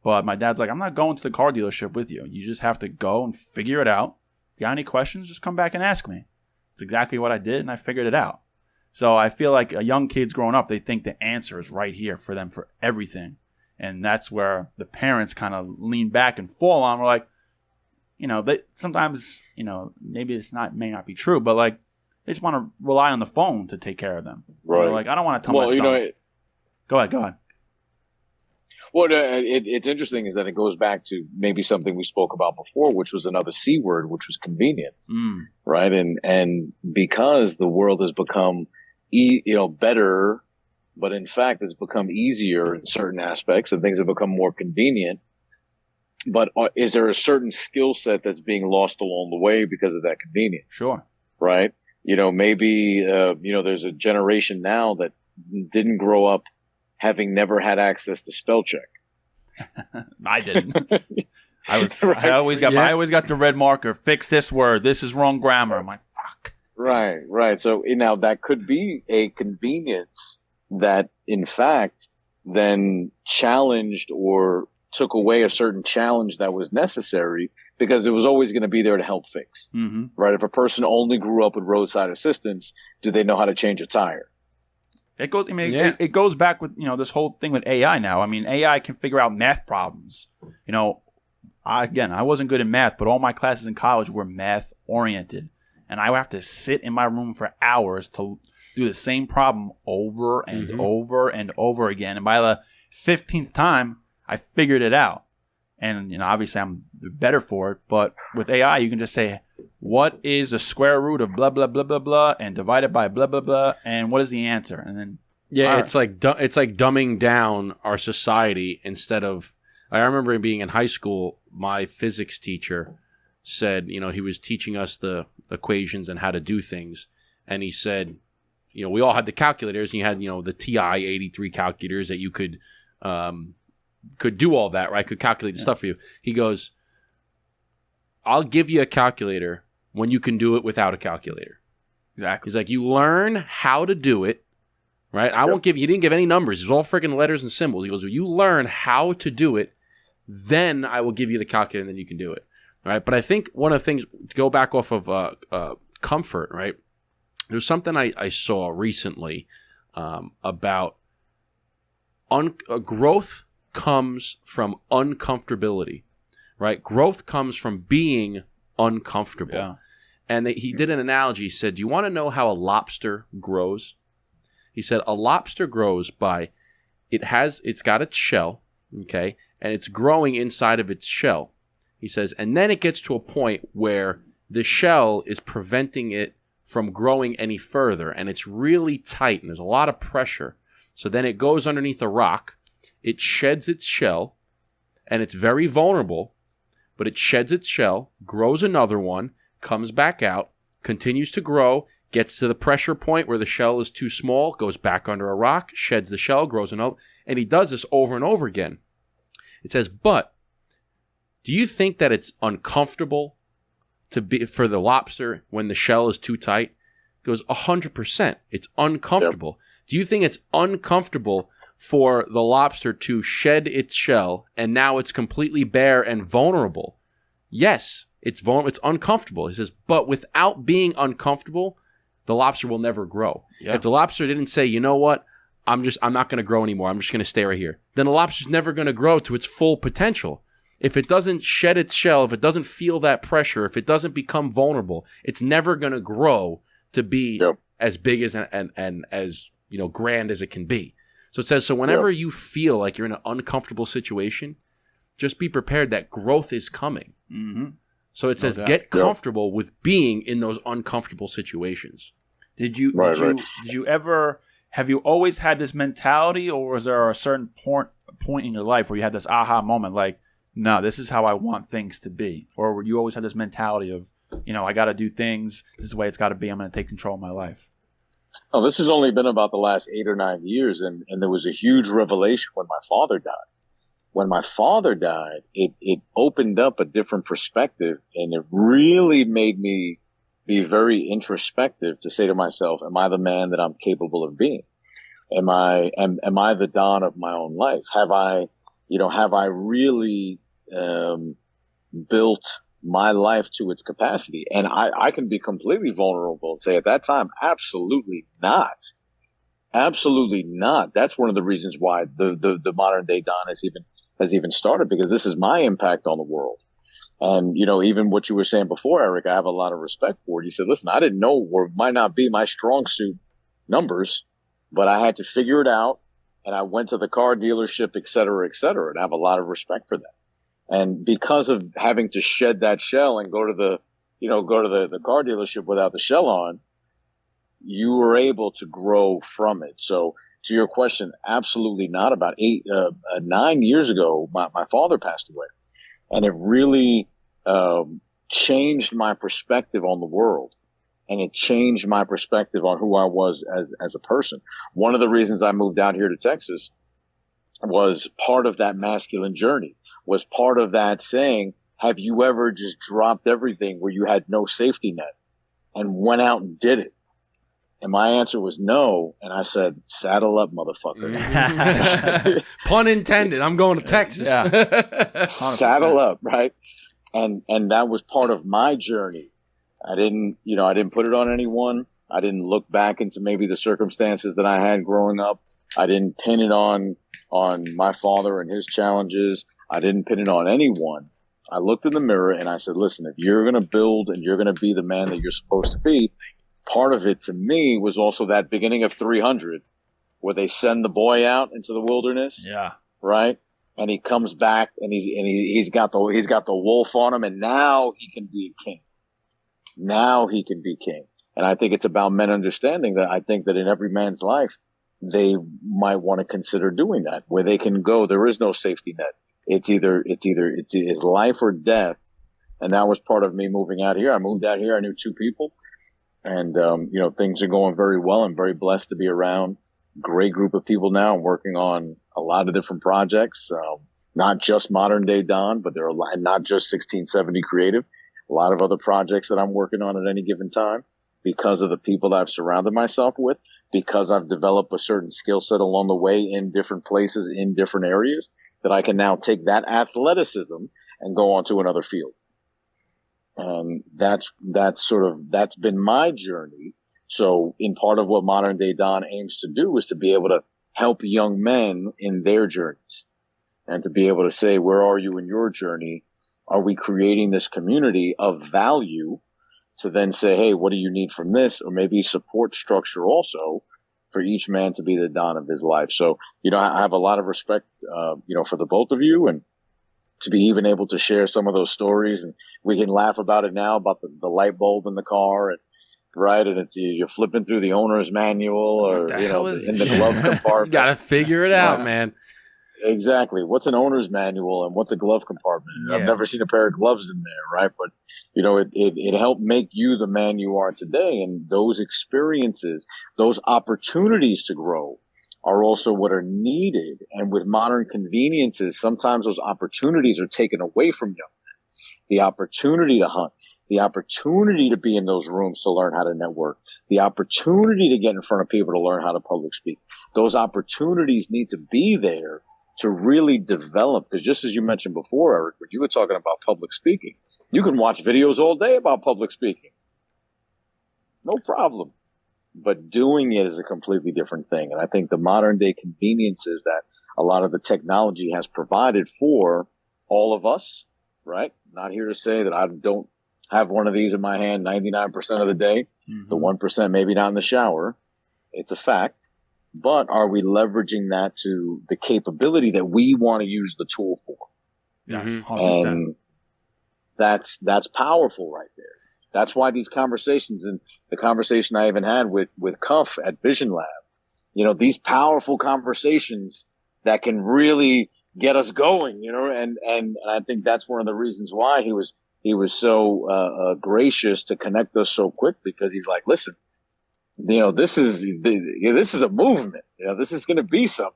But my dad's like, I'm not going to the car dealership with you. You just have to go and figure it out. If you got any questions, just come back and ask me. It's exactly what I did, and I figured it out. So I feel like young kids growing up, they think the answer is right here for them for everything. And that's where the parents kind of lean back and fall on. We're like, they sometimes, maybe may not be true, but like they just want to rely on the phone to take care of them. Right. Like I don't want to tell my son. Go ahead. Well, it's interesting is that it goes back to maybe something we spoke about before, which was another C word, which was convenience, right? And because the world has become, better, but in fact it's become easier in certain aspects and things have become more convenient. But is there a certain skill set that's being lost along the way because of that convenience? Sure. Right. Maybe, there's a generation now that didn't grow up having never had access to spell check. I didn't. Right. I always got the red marker. Fix this word. This is wrong grammar. I'm like, fuck. Right. So now that could be a convenience that, in fact, then challenged or took away a certain challenge that was necessary, because it was always going to be there to help fix. Mm-hmm. Right? If a person only grew up with roadside assistance, do they know how to change a tire? It goes. I mean, it goes back with this whole thing with AI now. I mean, AI can figure out math problems. I wasn't good in math, but all my classes in college were math oriented, and I would have to sit in my room for hours to do the same problem over and over and over again. And by the 15th time, I figured it out. And obviously, I'm better for it. But with AI, you can just say, "What is the square root of blah blah blah blah blah," and divide it by blah blah blah, and what is the answer? And then it's like dumbing down our society instead of. I remember being in high school, my physics teacher said, he was teaching us the equations and how to do things, and he said, we all had the calculators, and you had the TI-83 calculators that you could do all that, right? Could calculate the stuff for you. He goes, I'll give you a calculator when you can do it without a calculator. Exactly. He's like, you learn how to do it, right? He didn't give any numbers. It was all freaking letters and symbols. He goes, you learn how to do it, then I will give you the calculator and then you can do it. All right. But I think one of the things, to go back off of comfort, right? There's something I saw recently about growth comes from uncomfortability, right? Growth comes from being uncomfortable. Yeah. And he did an analogy. He said, do you want to know how a lobster grows? He said, a lobster grows by, it's got its shell, okay? And it's growing inside of its shell. He says, and then it gets to a point where the shell is preventing it from growing any further, and it's really tight, and there's a lot of pressure. So then it goes underneath a rock, it sheds its shell, and it's very vulnerable, but it sheds its shell, grows another one, comes back out, continues to grow, gets to the pressure point where the shell is too small, goes back under a rock, sheds the shell, grows another, and he does this over and over again. It says, but do you think that it's uncomfortable for the lobster when the shell is too tight? It goes, 100%. It's uncomfortable. Yep. Do you think it's uncomfortable for the lobster to shed its shell and now it's completely bare and vulnerable? Yes, it's uncomfortable. He says, but without being uncomfortable, the lobster will never grow. Yeah. If the lobster didn't say, you know what, I'm not going to grow anymore, I'm just going to stay right here, then the lobster's never going to grow to its full potential. If it doesn't shed its shell, if it doesn't feel that pressure, if it doesn't become vulnerable, it's never going to grow to be as big as and as grand as it can be. So it says, so whenever you feel like you're in an uncomfortable situation, just be prepared that growth is coming. Mm-hmm. So it says, get comfortable with being in those uncomfortable situations. Did you ever, have you always had this mentality, or was there a certain point in your life where you had this aha moment, like, no, this is how I want things to be? Or you always had this mentality of, I got to do things, this is the way it's got to be, I'm going to take control of my life? Oh, this has only been about the last 8 or 9 years, and there was a huge revelation when my father died. When my father died, it opened up a different perspective, and it really made me be very introspective to say to myself, am I the man that I'm capable of being? Am I the Don of my own life? Have I really built my life to its capacity? And I can be completely vulnerable and say at that time, absolutely not. Absolutely not. That's one of the reasons why the modern day Don has even started, because this is my impact on the world. And, even what you were saying before, Eric, I have a lot of respect for it. You said, listen, I didn't know, or might not be my strong suit, numbers, but I had to figure it out. And I went to the car dealership, et cetera, and I have a lot of respect for that. And because of having to shed that shell and go to the car dealership without the shell on, you were able to grow from it. So to your question, absolutely not. About 9 years ago, my father passed away, and it really changed my perspective on the world. and it changed my perspective on who I was as a person. One of the reasons I moved out here to Texas was part of that masculine journey, was part of that saying, have you ever just dropped everything where you had no safety net and went out and did it? And my answer was no. And I said, saddle up, motherfucker. Pun intended. I'm going to Texas. Yeah. Saddle up, right? And that was part of my journey. I didn't put it on anyone. I didn't look back into maybe the circumstances that I had growing up. I didn't pin it on my father and his challenges. I didn't pin it on anyone. I looked in the mirror and I said, listen, if you're going to build and you're going to be the man that you're supposed to be, part of it to me was also that beginning of 300 where they send the boy out into the wilderness. Yeah. Right. And he comes back and he's got the wolf on him, and now he can be a king. Now he can be king. And I think it's about men understanding that. I think that in every man's life, they might want to consider doing that, where they can go. There is no safety net. It's life or death. And that was part of me moving out here. I moved out here. I knew 2 people, and, things are going very well. I'm very blessed to be around great group of people now. I'm working on a lot of different projects, not just Modern Day Don, but there are not just 1670 Creative, a lot of other projects that I'm working on at any given time because of the people that I've surrounded myself with, because I've developed a certain skill set along the way in different places, in different areas, that I can now take that athleticism and go on to another field. And that's been my journey. So in part of what Modern Day Don aims to do is to be able to help young men in their journeys, and to be able to say, where are you in your journey? Are we creating this community of value to then say, hey, what do you need from this? Or maybe support structure also for each man to be the Don of his life. So, I have a lot of respect, for the both of you, and to be even able to share some of those stories. And we can laugh about it now, about the light bulb in the car, and right, and it's you're flipping through the owner's manual, or in the glove compartment. Got to figure it out, man. Exactly. What's an owner's manual and what's a glove compartment? Yeah. I've never seen a pair of gloves in there, right? But it helped make you the man you are today, and those experiences, those opportunities to grow, are also what are needed. And with modern conveniences, sometimes those opportunities are taken away from young men. The opportunity to hunt, the opportunity to be in those rooms to learn how to network, the opportunity to get in front of people to learn how to public speak. Those opportunities need to be there to really develop. Because just as you mentioned before, Eric, when you were talking about public speaking, you can watch videos all day about public speaking. No problem. But doing it is a completely different thing. And I think the modern day conveniences that a lot of the technology has provided for all of us, right? Not here to say that I don't have one of these in my hand 99% of the day. Mm-hmm. The 1% maybe not in the shower. It's a fact. But are we leveraging that to the capability that we want to use the tool for? Yes, 100%. And that's powerful right there. That's why these conversations, and the conversation I even had with Cuff at Vision Lab, these powerful conversations that can really get us going, and I think that's one of the reasons why he was so gracious to connect us so quick, because he's like, listen, this is a movement. This is going to be something.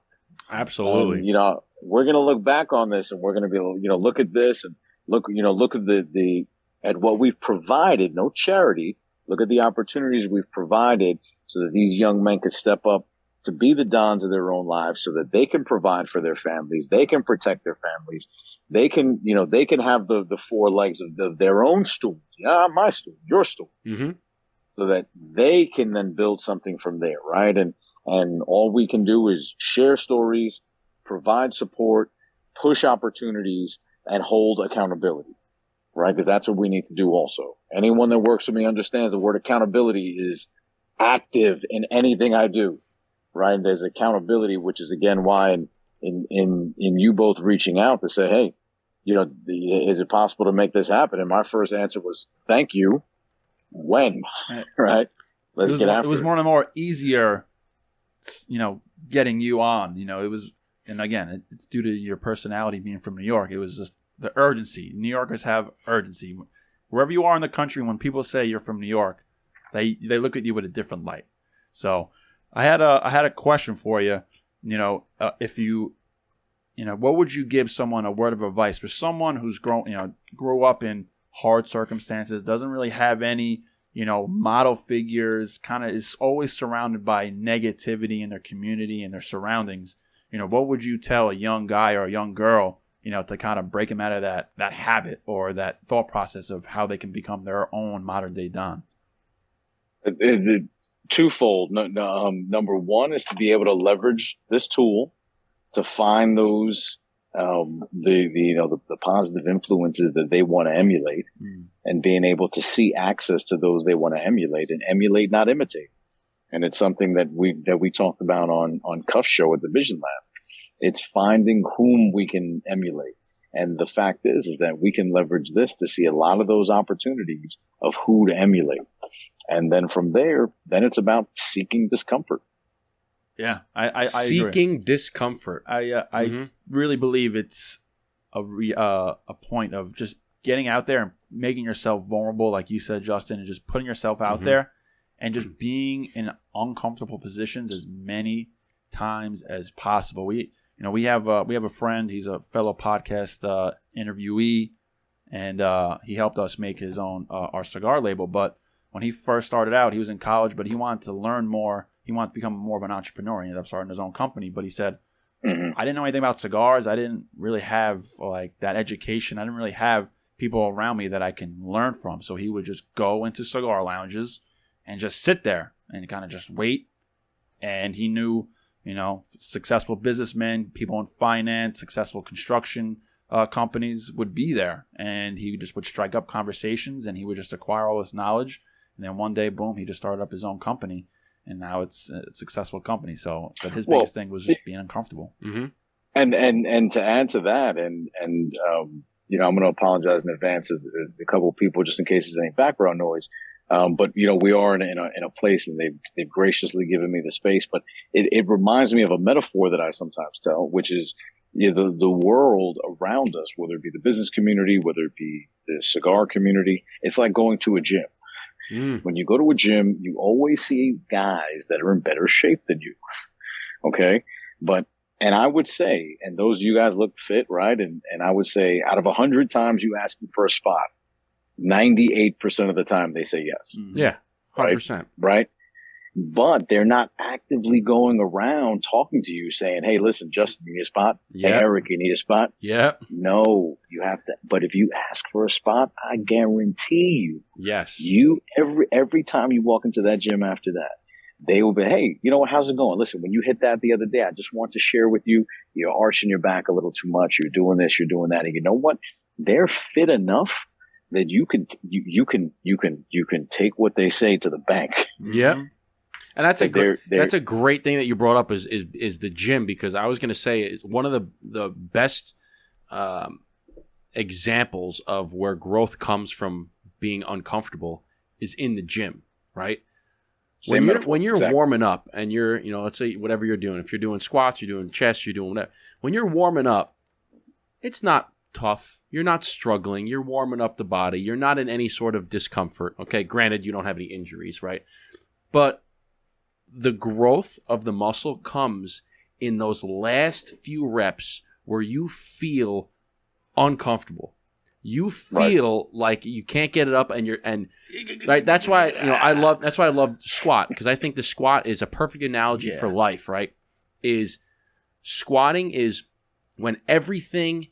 Absolutely. And, we're going to look back on this, and we're going to be, look at this, and look at at what we've provided. No charity. Look at the opportunities we've provided so that these young men can step up to be the Dons of their own lives, so that they can provide for their families. They can protect their families. They can, they can have the 4 legs of their own stool. Yeah, my stool, your stool. Mm-hmm. So that they can then build something from there, right? And all we can do is share stories, provide support, push opportunities, and hold accountability, right? Because that's what we need to do also. Anyone that works with me understands the word accountability is active in anything I do, right? And there's accountability, which is, again, why in you both reaching out to say, hey, is it possible to make this happen? And my first answer was, thank you. When, right? Let's get after it. It was one of the more easier, getting you on. It was, and again, it's due to your personality being from New York. It was just the urgency. New Yorkers have urgency. Wherever you are in the country, when people say you're from New York, They look at you with a different light. So I had a question for you. If you what would you give someone a word of advice for someone who's grew up in hard circumstances, doesn't really have any, model figures, kind of is always surrounded by negativity in their community and their surroundings. What would you tell a young guy or a young girl, to kind of break them out of that habit or that thought process of how they can become their own modern day Don? Twofold. Number one is to be able to leverage this tool to find those the positive influences that they want to emulate, and being able to see access to those they want to emulate, and emulate, not imitate. And it's something that we talked about on Cuff Show at the Vision Lab. It's finding whom we can emulate. And the fact is that we can leverage this to see a lot of those opportunities of who to emulate. And then from there, then it's about seeking discomfort. Yeah, I seeking agree. Discomfort. I really believe it's a point of just getting out there and making yourself vulnerable, like you said, Justin, and just putting yourself out there and just being in uncomfortable positions as many times as possible. We have a friend. He's a fellow podcast interviewee, and he helped us make his own our cigar label. But when he first started out, he was in college, but he wanted to learn more. He wanted to become more of an entrepreneur. He ended up starting his own company. But he said, I didn't know anything about cigars. I didn't really have that education. I didn't really have people around me that I can learn from. So he would just go into cigar lounges and just sit there and kind of just wait. And he knew, successful businessmen, people in finance, successful construction companies would be there. And he just would strike up conversations, and he would just acquire all this knowledge. And then one day, boom, he just started up his own company. And now it's a successful company. So, but his biggest thing was just being uncomfortable. Mm-hmm. And to add to that, and I'm going to apologize in advance to a couple of people just in case there's any background noise. But we are in a place, and they've graciously given me the space. But it reminds me of a metaphor that I sometimes tell, which is the world around us, whether it be the business community, whether it be the cigar community, it's like going to a gym. When you go to a gym, you always see guys that are in better shape than you. Okay. And I would say, and those of you guys look fit, right? And I would say out of 100 times you ask them for a spot, 98% of the time they say yes. Yeah. 100%. Right. But they're not actively going around talking to you saying, hey, listen, Justin, you need a spot? Yep. Hey, Eric, you need a spot? Yeah. No, you have to. But if you ask for a spot, I guarantee you. Yes. Every time you walk into that gym after that, they will be, hey, you know what? How's it going? Listen, when you hit that the other day, I just want to share with you, you're arching your back a little too much. You're doing this, you're doing that. And you know what? They're fit enough that you can take what they say to the bank. Yeah. And that's a great thing that you brought up is the gym, because I was going to say is one of the best examples of where growth comes from being uncomfortable is in the gym, right? When you're warming up and you're, let's say whatever you're doing, if you're doing squats, you're doing chest, you're doing whatever. When you're warming up, it's not tough. You're not struggling. You're warming up the body. You're not in any sort of discomfort. Okay, granted, you don't have any injuries, right? But the growth of the muscle comes in those last few reps where you feel uncomfortable. You feel like you can't get it up, and right. That's why I love squat, because I think the squat is a perfect analogy for life. Right? Is squatting is when everything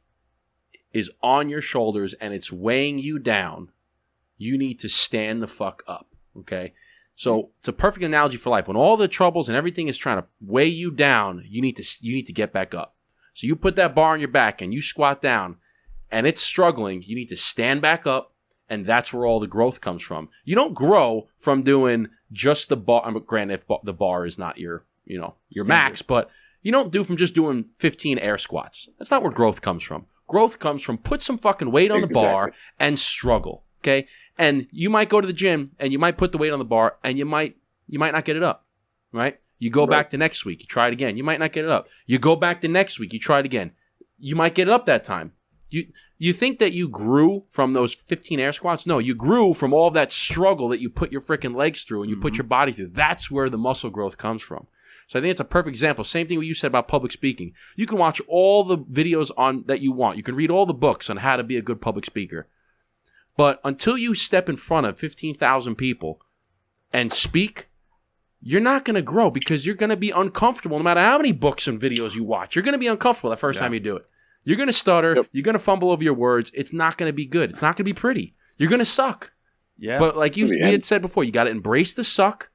is on your shoulders and it's weighing you down. You need to stand the fuck up. Okay. So it's a perfect analogy for life. When all the troubles and everything is trying to weigh you down, you need to get back up. So you put that bar on your back and you squat down, and it's struggling. You need to stand back up, and that's where all the growth comes from. You don't grow from doing just the bar. Granted, if the bar is not your max, but you don't do from just doing 15 air squats. That's not where growth comes from. Growth comes from put some fucking weight on the bar and struggle. Okay, and you might go to the gym and you might put the weight on the bar and you might not get it up, right? You go back the next week, you try it again. You might not get it up. You go back the next week, you try it again. You might get it up that time. You think that you grew from those 15 air squats? No, you grew from all that struggle that you put your freaking legs through and you put your body through. That's where the muscle growth comes from. So I think it's a perfect example. Same thing what you said about public speaking. You can watch all the videos on that you want. You can read all the books on how to be a good public speaker. But until you step in front of 15,000 people and speak, you're not going to grow because you're going to be uncomfortable no matter how many books and videos you watch. You're going to be uncomfortable the first time you do it. You're going to stutter. Yep. You're going to fumble over your words. It's not going to be good. It's not going to be pretty. You're going to suck. Yeah. But like we had said before, you got to embrace the suck.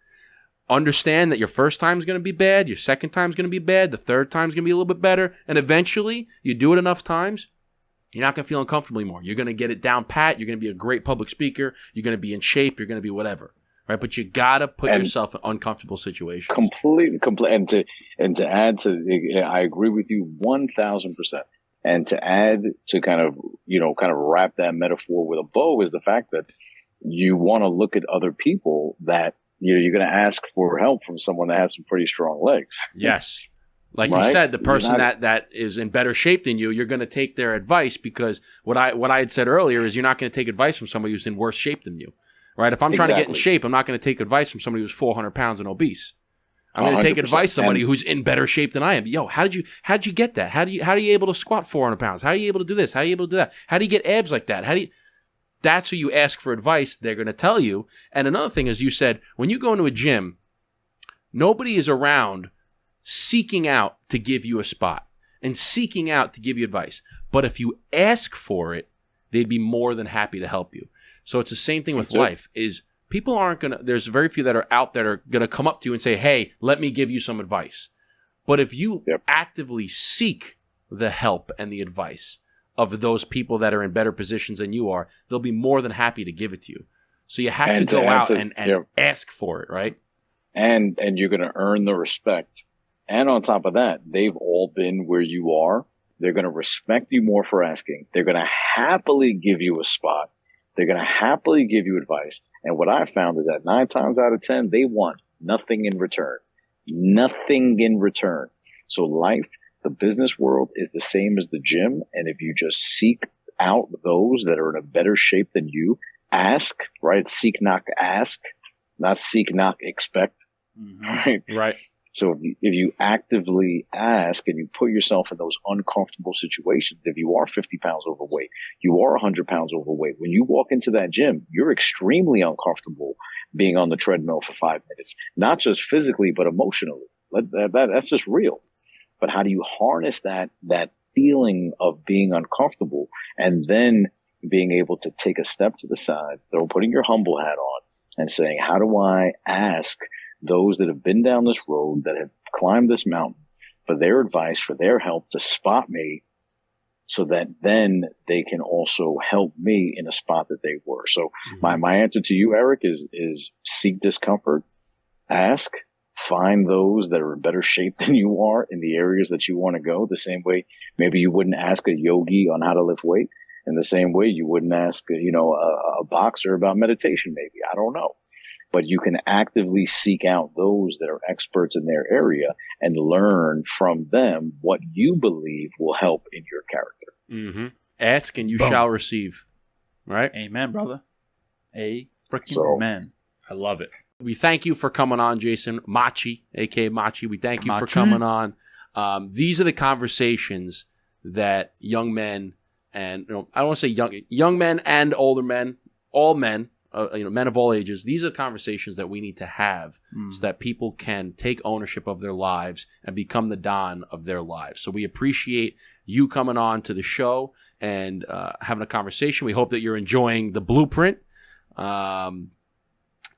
Understand that your first time is going to be bad. Your second time is going to be bad. The third time is going to be a little bit better. And eventually, you do it enough times, you're not going to feel uncomfortable anymore. You're going to get it down pat. You're going to be a great public speaker. You're going to be in shape. You're going to be whatever. Right, but you gotta put yourself in uncomfortable situations. Completely, and to add to, I agree with you 1,000%. And to add to kind of wrap that metaphor with a bow is the fact that you want to look at other people that you're going to ask for help from someone that has some pretty strong legs. Yes, like you said, the person that is in better shape than you, you're going to take their advice because what I had said earlier is you're not going to take advice from somebody who's in worse shape than you. Right? If I'm trying to get in shape, I'm not going to take advice from somebody who's 400 pounds and obese. I'm going to take advice from somebody who's in better shape than I am. Yo, how'd you get that? How are you able to squat 400 pounds? How are you able to do this? How are you able to do that? How do you get abs like that? That's who you ask for advice. They're going to tell you. And another thing is you said, when you go into a gym, nobody is around seeking out to give you a spot and seeking out to give you advice. But if you ask for it, they'd be more than happy to help you. So it's the same thing with life is people aren't going to, there's very few that are out that are going to come up to you and say, hey, let me give you some advice. But if you actively seek the help and the advice of those people that are in better positions than you are, they'll be more than happy to give it to you. So you have to go out and ask for it, right? And you're going to earn the respect. And on top of that, they've all been where you are. They're going to respect you more for asking. They're going to happily give you a spot. They're going to happily give you advice. And what I found is that 9 times out of 10, they want nothing in return. Nothing in return. So life, the business world is the same as the gym. And if you just seek out those that are in a better shape than you, ask, right? Seek, not ask, not seek, not expect, right? Right. So if you actively ask and you put yourself in those uncomfortable situations, if you are 50 pounds overweight, you are 100 pounds overweight, when you walk into that gym, you're extremely uncomfortable being on the treadmill for 5 minutes, not just physically, but emotionally. That's just real. But how do you harness that feeling of being uncomfortable and then being able to take a step to the side, putting your humble hat on and saying, how do I ask those that have been down this road, that have climbed this mountain, for their advice, for their help to spot me so that then they can also help me in a spot that they were. So my answer to you, Eric, is seek discomfort, ask, find those that are in better shape than you are in the areas that you want to go. The same way maybe you wouldn't ask a yogi on how to lift weight. In the same way you wouldn't ask, a boxer about meditation, maybe. I don't know. But you can actively seek out those that are experts in their area and learn from them what you believe will help in your character. Mm-hmm. Ask and you shall receive. Right? Amen, brother. Amen. I love it. We thank you for coming on, Jason. Machi, a.k.a. Machi. We thank you for coming on. These are the conversations that young men and, I don't want to say young men and older men, all men, men of all ages. These are conversations that we need to have so that people can take ownership of their lives and become the Don of their lives. So we appreciate you coming on to the show and having a conversation. We hope that you're enjoying the blueprint.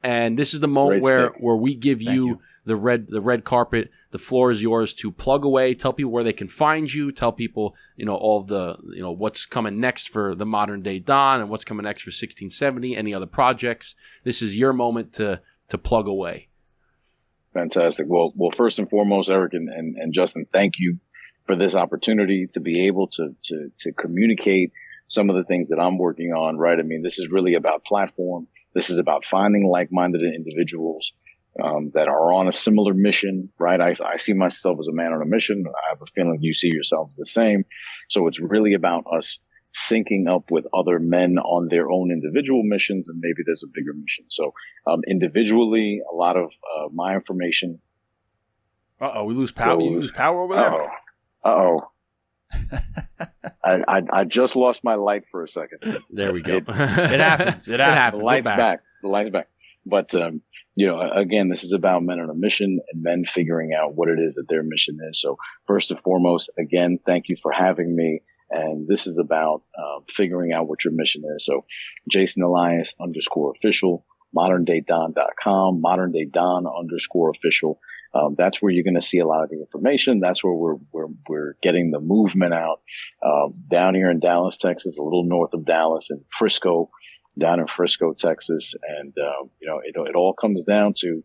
And this is the moment where we give you the red carpet. The floor is yours to plug away. Tell people where they can find you. Tell people, all of the, what's coming next for the modern day Don and what's coming next for 1670, any other projects. This is your moment to plug away. Fantastic. Well, first and foremost, Eric and Justin, thank you for this opportunity to be able to communicate some of the things that I'm working on, right? I mean, this is really about platform. This is about finding like-minded individuals that are on a similar mission, right? I see myself as a man on a mission. I have a feeling you see yourself the same. So it's really about us syncing up with other men on their own individual missions, and maybe there's a bigger mission. So individually, a lot of my information. We lose power. You lose power over there. I just lost my light for a second. There we go. It happens. It happens. The light's back. The light's back. But again, this is about men on a mission and men figuring out what it is that their mission is. So first and foremost, again, thank you for having me. And this is about figuring out what your mission is. So Jason Elias _official, moderndaydon.com, moderndaydon_official. That's where you're going to see a lot of the information. That's where we're getting the movement out. Down here in Dallas, Texas, a little north of Dallas, and Frisco, down in Frisco, Texas. And, it all comes down to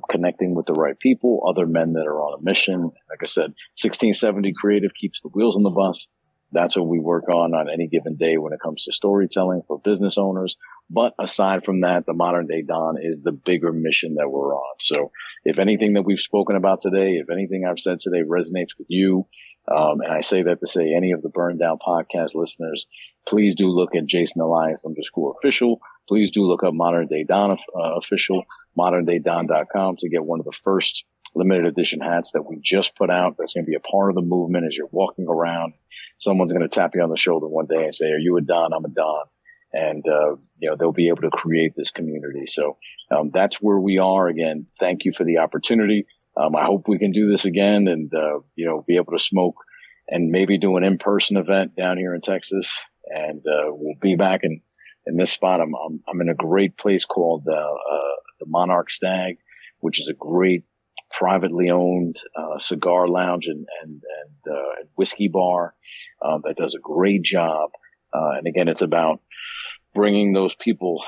connecting with the right people, other men that are on a mission. Like I said, 1670 Creative keeps the wheels on the bus. That's what we work on any given day when it comes to storytelling for business owners. But aside from that, the Modern Day Don is the bigger mission that we're on. So if anything that we've spoken about today, if anything I've said today resonates with you, and I say that to say any of the Burn Down podcast listeners, please do look at Jason Elias _official. Please do look up Modern Day Don official, moderndaydon.com to get one of the first limited edition hats that we just put out. That's going to be a part of the movement as you're walking around. Someone's going to tap you on the shoulder one day and say, "Are you a Don? I'm a Don." And, they'll be able to create this community. So that's where we are. Again, thank you for the opportunity. I hope we can do this again and, be able to smoke and maybe do an in-person event down here in Texas. And we'll be back in this spot. I'm in a great place called the Monarch Stag, which is a great privately owned cigar lounge and whiskey bar that does a great job. And again, it's about bringing those people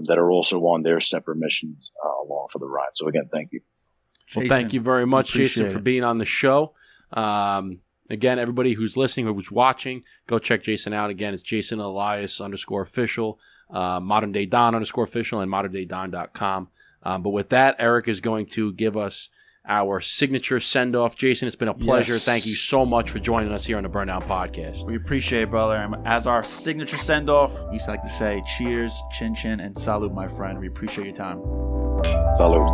that are also on their separate missions along for the ride. So again, thank you. Well, thank you very much, Jason, for being on the show. Again, everybody who's listening or who's watching, go check Jason out. Again, it's Jason Elias _official, Modern Day Don _official, and moderndaydon.com. But with that, Eric is going to give us our signature send-off. Jason, it's been a pleasure. Yes. Thank you so much for joining us here on the Burn Down Podcast. We appreciate it, brother. And as our signature send-off, we used to like to say cheers, chin chin, and salute, my friend. We appreciate your time. Salute.